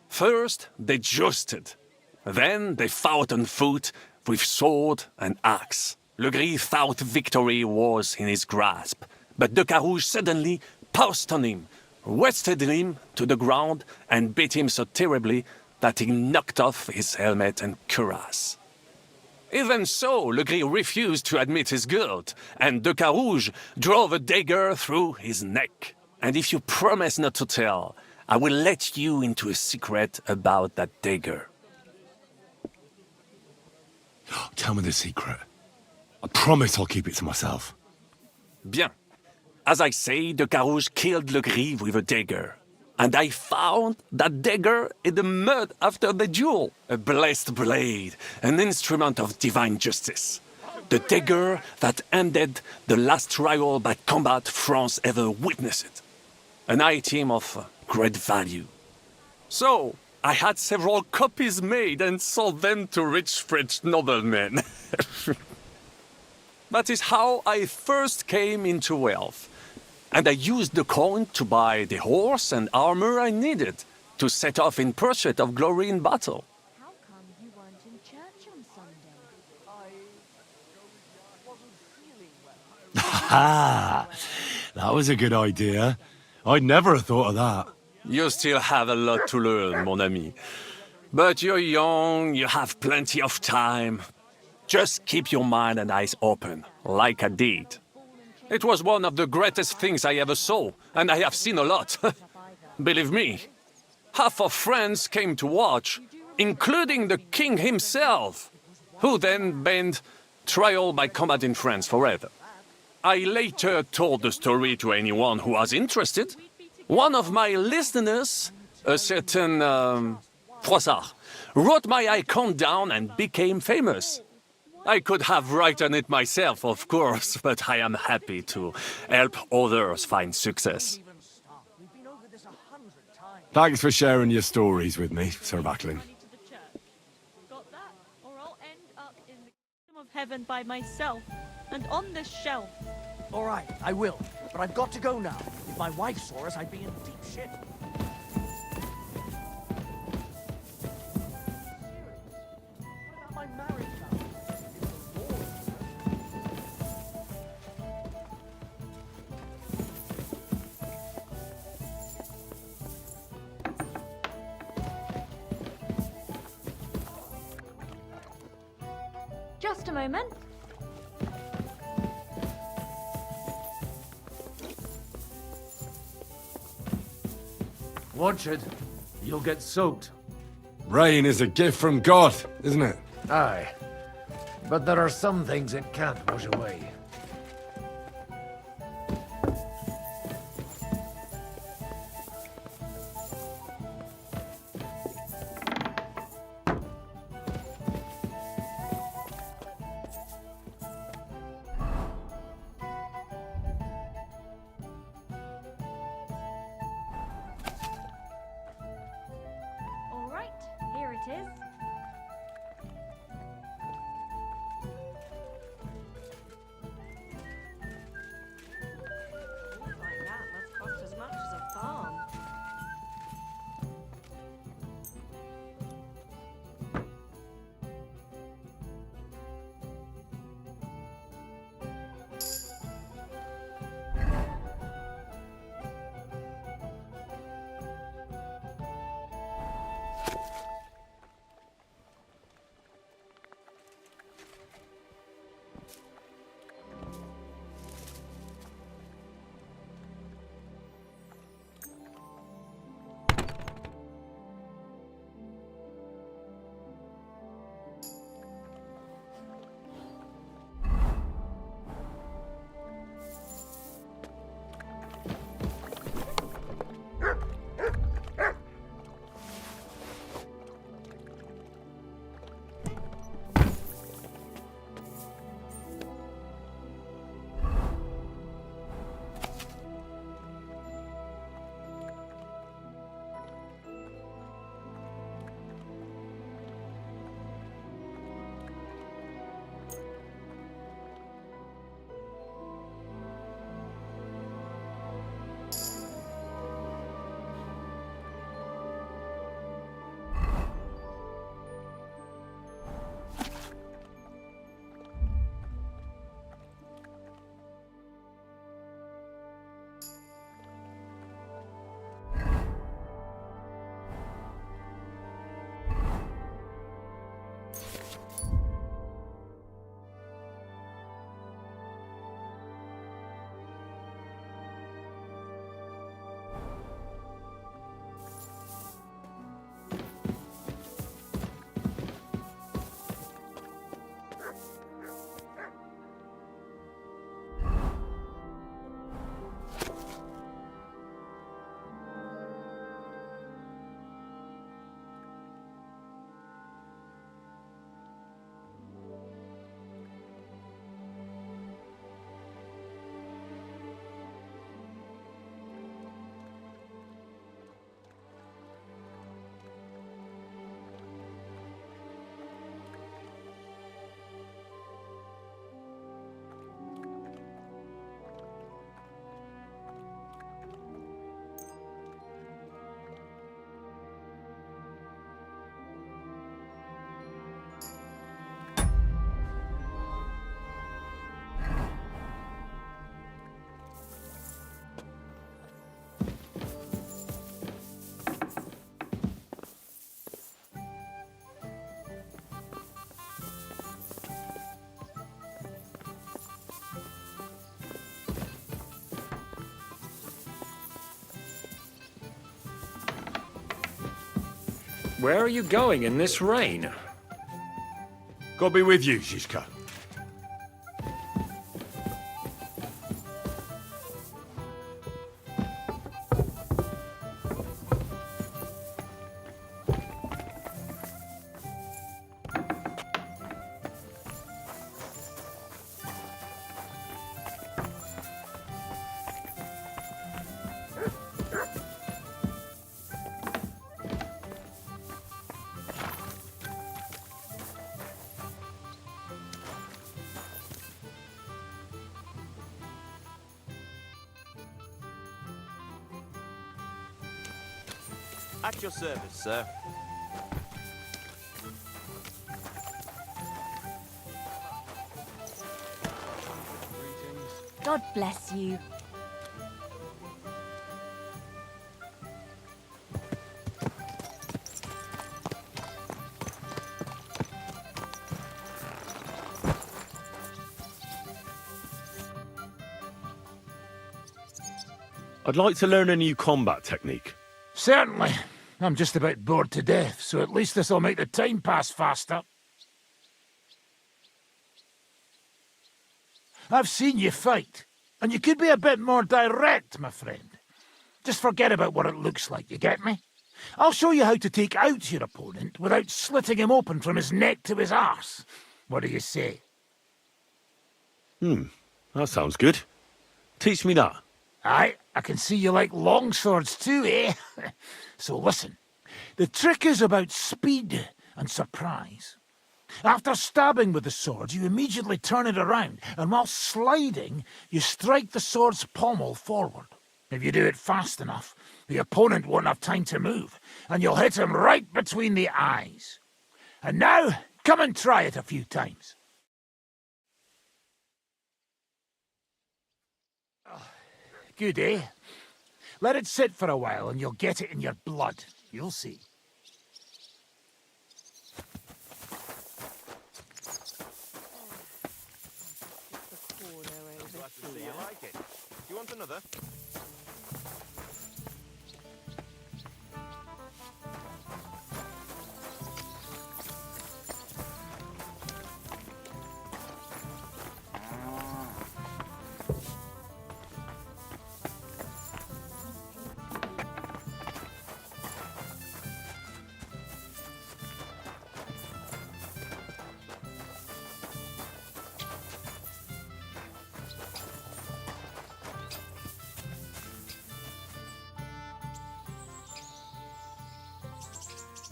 First, they jousted. Then they fought on foot with sword and axe. Le Gris thought victory was in his grasp, but de Carouge suddenly pounced on him, wrested him to the ground, and beat him so terribly that he knocked off his helmet and cuirass. Even so, Le Gris refused to admit his guilt, and de Carouge drove a dagger through his neck. And if you promise not to tell, I will let you into a secret about that dagger. Tell me the secret. I promise I'll keep it to myself. Bien. As I say, de Carouge killed Le Gris with a dagger. And I found that dagger in the mud after the duel. A blessed blade, an instrument of divine justice. The dagger that ended the last trial by combat France ever witnessed. An item of great value. So, I had several copies made and sold them to rich French noblemen. That is how I first came into wealth. And I used the coin to buy the horse and armor I needed to set off in pursuit of glory in battle. How come you weren't in church on Sunday? Ha! That was a good idea. I'd never have thought of that. You still have a lot to learn, mon ami. But you're young, you have plenty of time. Just keep your mind and eyes open, like I did. It was one of the greatest things I ever saw, and I have seen a lot. Believe me, half of France came to watch, including the king himself, who then banned trial by combat in France forever. I later told the story to anyone who was interested. One of my listeners, a certain Froissart, wrote my icon down and became famous. I could have written it myself, of course, but I am happy to help others find success. Thanks for sharing your stories with me, Sir Macklin. Got that? Or I'll end up in the kingdom of heaven by myself, and on this shelf. All right, I will. But I've got to go now. If my wife saw us, I'd be in deep shit. What about my marriage vows? Just a moment. Watch it. You'll get soaked. Rain is a gift from God, isn't it? Aye. But there are some things it can't wash away. All right, here it is. Like that must cost as much as a farm. Where are you going in this rain? God be with you, Zizka. At your service, sir. God bless you. I'd like to learn a new combat technique. Certainly. I'm just about bored to death, so at least this'll make the time pass faster. I've seen you fight, and you could be a bit more direct, my friend. Just forget about what it looks like, you get me? I'll show you how to take out your opponent without slitting him open from his neck to his arse. What do you say? That sounds good. Teach me that. Aye, I can see you like long swords too, eh? So listen, the trick is about speed and surprise. After stabbing with the sword, you immediately turn it around, and while sliding, you strike the sword's pommel forward. If you do it fast enough, the opponent won't have time to move, and you'll hit him right between the eyes. And now, come and try it a few times. Good, eh? Let it sit for a while and you'll get it in your blood. You'll see. Glad to see you like it. Do you want another?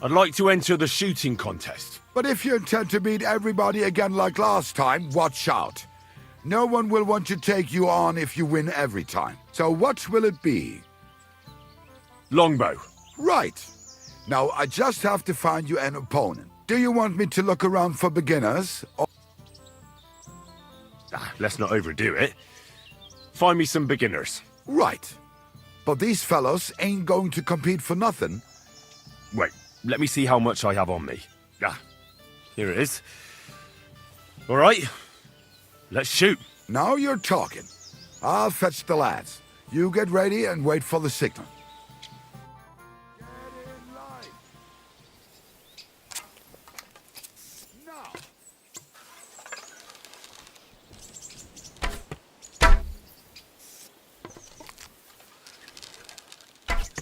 I'd like to enter the shooting contest. But if you intend to meet everybody again like last time, watch out. No one will want to take you on if you win every time. So what will it be? Longbow. Right. Now, I just have to find you an opponent. Do you want me to look around for beginners? Or... Let's not overdo it. Find me some beginners. Right. But these fellows ain't going to compete for nothing. Wait, let me see how much I have on me. Here it is. All right, let's shoot. Now you're talking. I'll fetch the lads. You get ready and wait for the signal.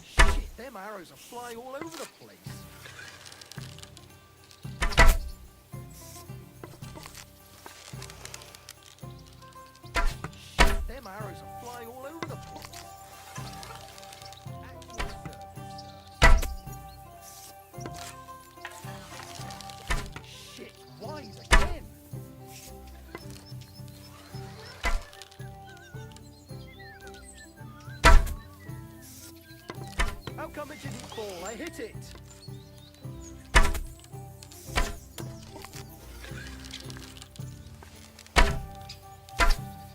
Shit, them arrows are flying all over the place. Shit, them arrows are flying all over the place. Shit, wise again. How come it didn't fall? I hit it.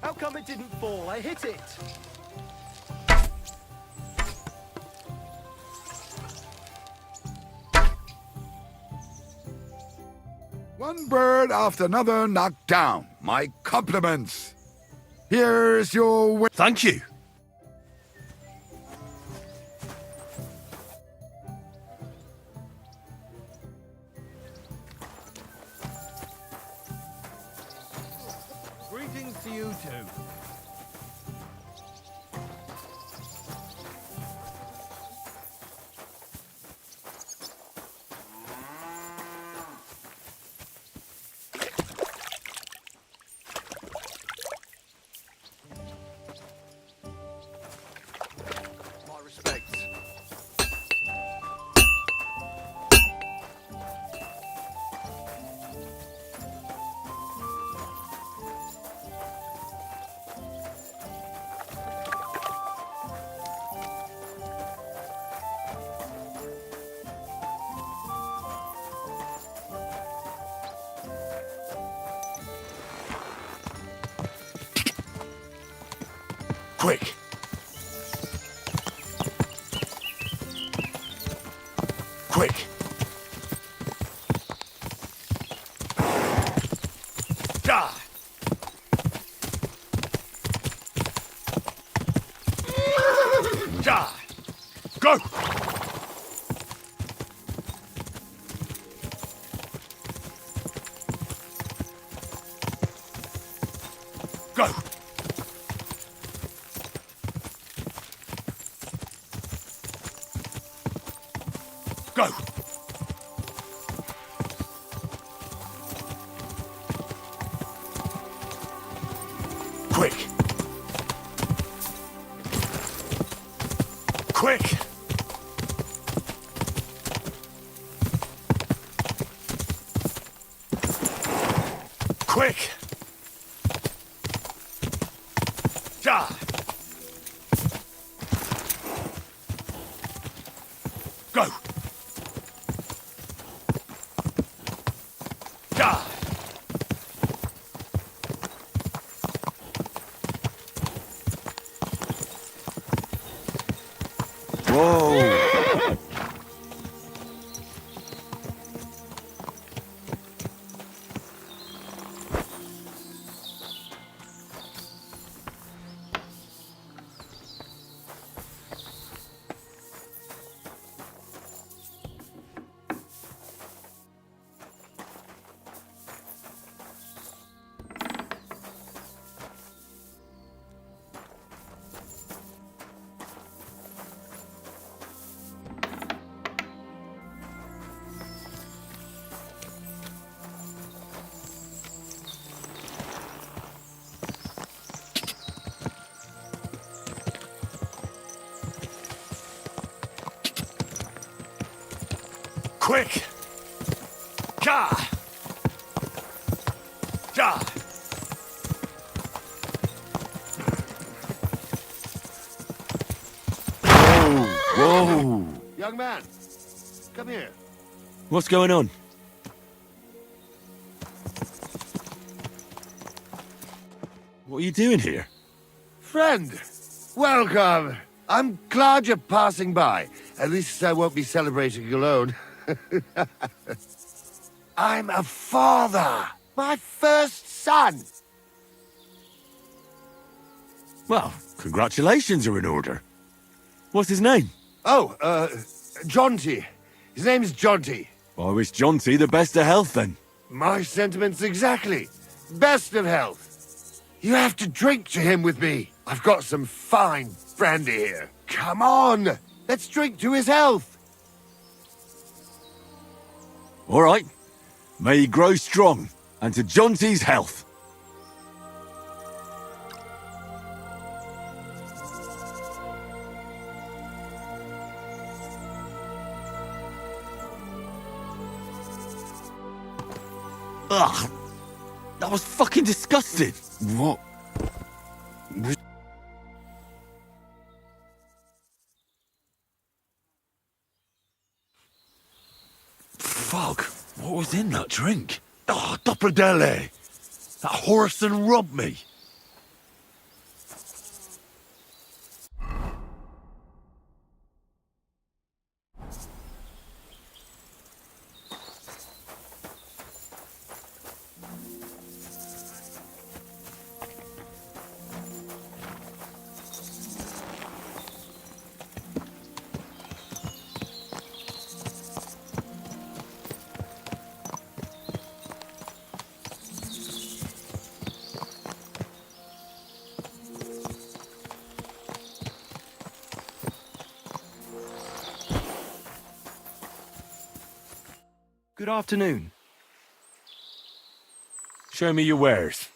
How come it didn't fall? I hit it. One bird after another knocked down. My compliments. Here's your win. Thank you. Greetings to you too. Quick! Quick! Die! Die! Go! Go! Go! Quick! Quick! Quick! Die! Go! Die! Whoa! Quick! Ja! Ja! Whoa! Young man, come here. What's going on? What are you doing here? Friend, welcome. I'm glad you're passing by. At least I won't be celebrating alone. I'm a father. My first son. Well, congratulations are in order. What's his name? Oh, Jonty. His name's Jonty. I wish Jonty the best of health then. My sentiments exactly. Best of health. You have to drink to him with me. I've got some fine brandy here. Come on. Let's drink to his health. All right. May he grow strong, and to Jonty's health. Ugh! That was fucking disgusting! What? Fuck! What was in that drink? Oh, Dopperdelle! That Horson robbed me! Good afternoon. Show me your wares.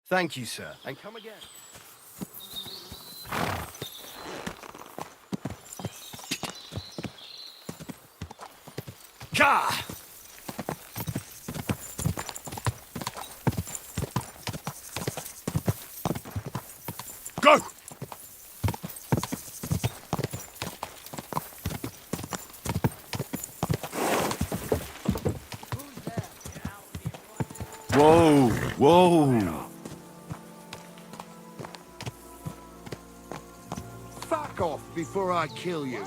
Thank you, sir. And come again. Ka! Go! Whoa, whoa. Fuck off before I kill you.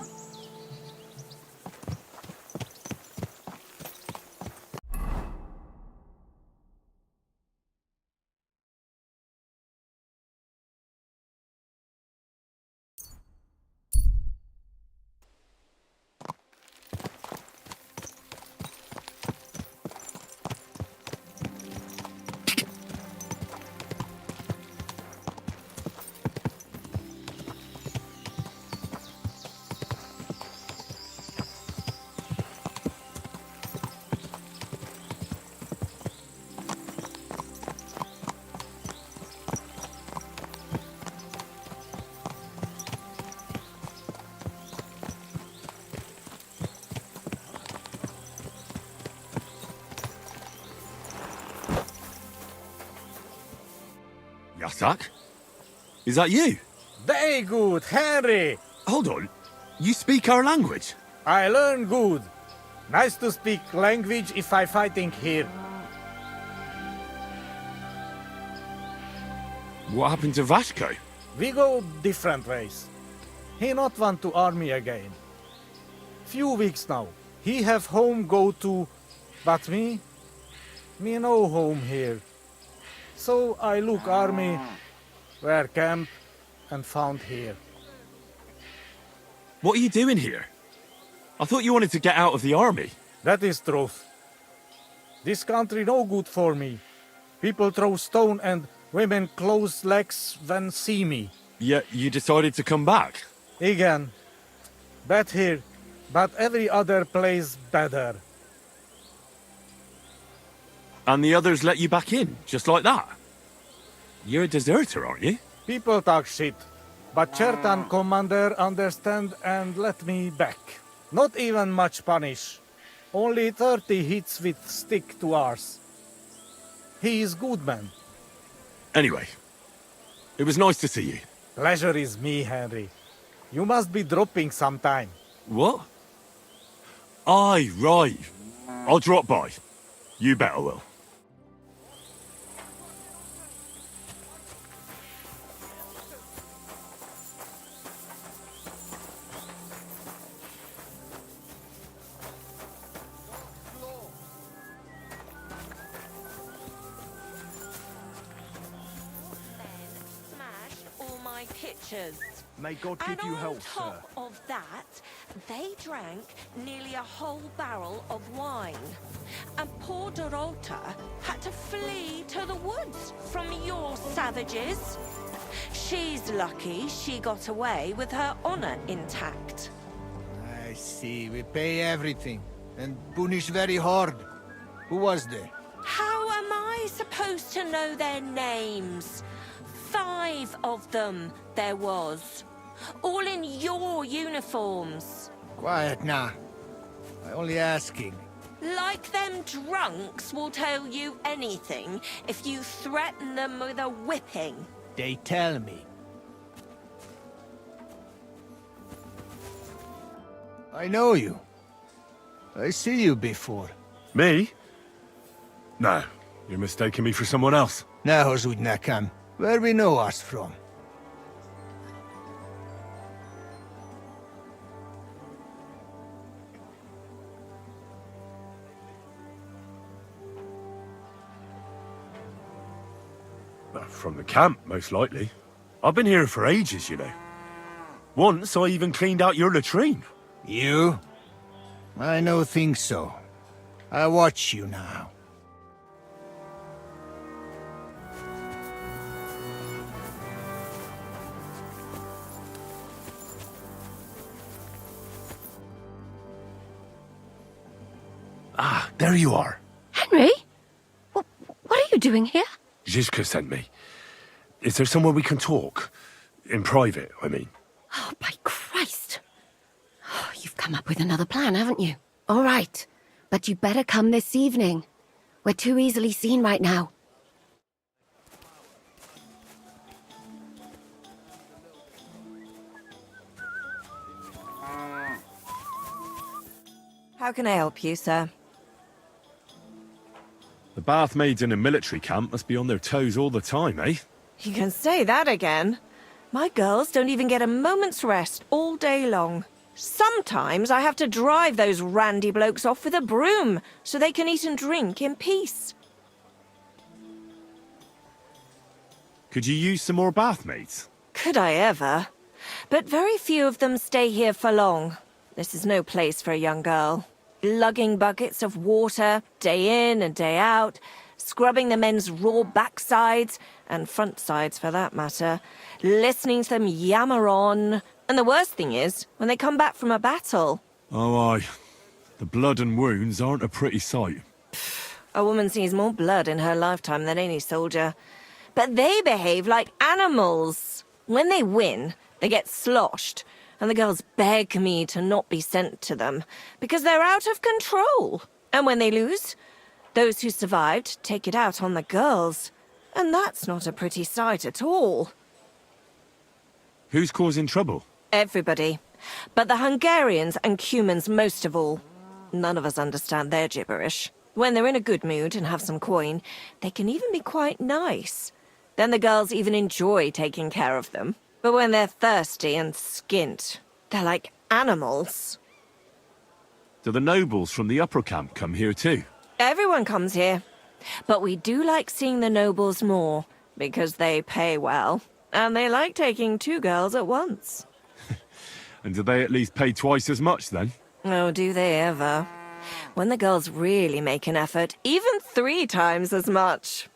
Yasak? Is that you? Very good, Henry. Hold on. You speak our language? I learn good. Nice to speak language if I fighting here. What happened to Vasco? We go different ways. He not want to army again. Few weeks now. He have home go to, but me no home here. So I look army, where camp, and found here. What are you doing here? I thought you wanted to get out of the army. That is truth. This country no good for me. People throw stone and women close legs when see me. Yet you decided to come back? Again. Bad here, but every other place better. And the others let you back in, just like that? You're a deserter, aren't you? People talk shit, but Chertan commander understand and let me back. Not even much punish. Only 30 hits with stick to ours. He is good man. Anyway, it was nice to see you. Pleasure is me, Henry. You must be dropping sometime. What? Aye, right. I'll drop by. You better will. Pictures. May God give you health, sir. On top of that, they drank nearly a whole barrel of wine. And poor Dorota had to flee to the woods from your savages. She's lucky she got away with her honor intact. I see. We pay everything and punish very hard. Who was there? How am I supposed to know their names? 5 of them there was. All in your uniforms. Quiet now. I only asking. Like them drunks will tell you anything if you threaten them with a whipping. They tell me. I know you. I see you before. Me? No, you're mistaking me for someone else. Now, Zudnakam, where we know us from? From the camp, most likely. I've been here for ages, you know. Once I even cleaned out your latrine. You? I no think so. I watch you now. Ah, there you are. Henry? What are you doing here? Zizka sent me. Is there somewhere we can talk? In private, I mean. Oh, by Christ. Oh, you've come up with another plan, haven't you? All right. But you better come this evening. We're too easily seen right now. How can I help you, sir? The bath maids in a military camp must be on their toes all the time, eh? You can say that again. My girls don't even get a moment's rest all day long. Sometimes I have to drive those randy blokes off with a broom so they can eat and drink in peace. Could you use some more bath maids? Could I ever? But very few of them stay here for long. This is no place for a young girl. Lugging buckets of water, day in and day out, scrubbing the men's raw backsides, and front sides for that matter, listening to them yammer on. And the worst thing is, when they come back from a battle... Oh, aye. The blood and wounds aren't a pretty sight. A woman sees more blood in her lifetime than any soldier. But they behave like animals. When they win, they get sloshed, and the girls beg me to not be sent to them, because they're out of control. And when they lose, those who survived take it out on the girls. And that's not a pretty sight at all. Who's causing trouble? Everybody. But the Hungarians and Cumans most of all. None of us understand their gibberish. When they're in a good mood and have some coin, they can even be quite nice. Then the girls even enjoy taking care of them. But when they're thirsty and skint, they're like animals. Do the nobles from the upper camp come here too? Everyone comes here. But we do like seeing the nobles more, because they pay well. And they like taking 2 girls at once. And do they at least pay twice as much then? Oh, do they ever? When the girls really make an effort, even 3 times as much.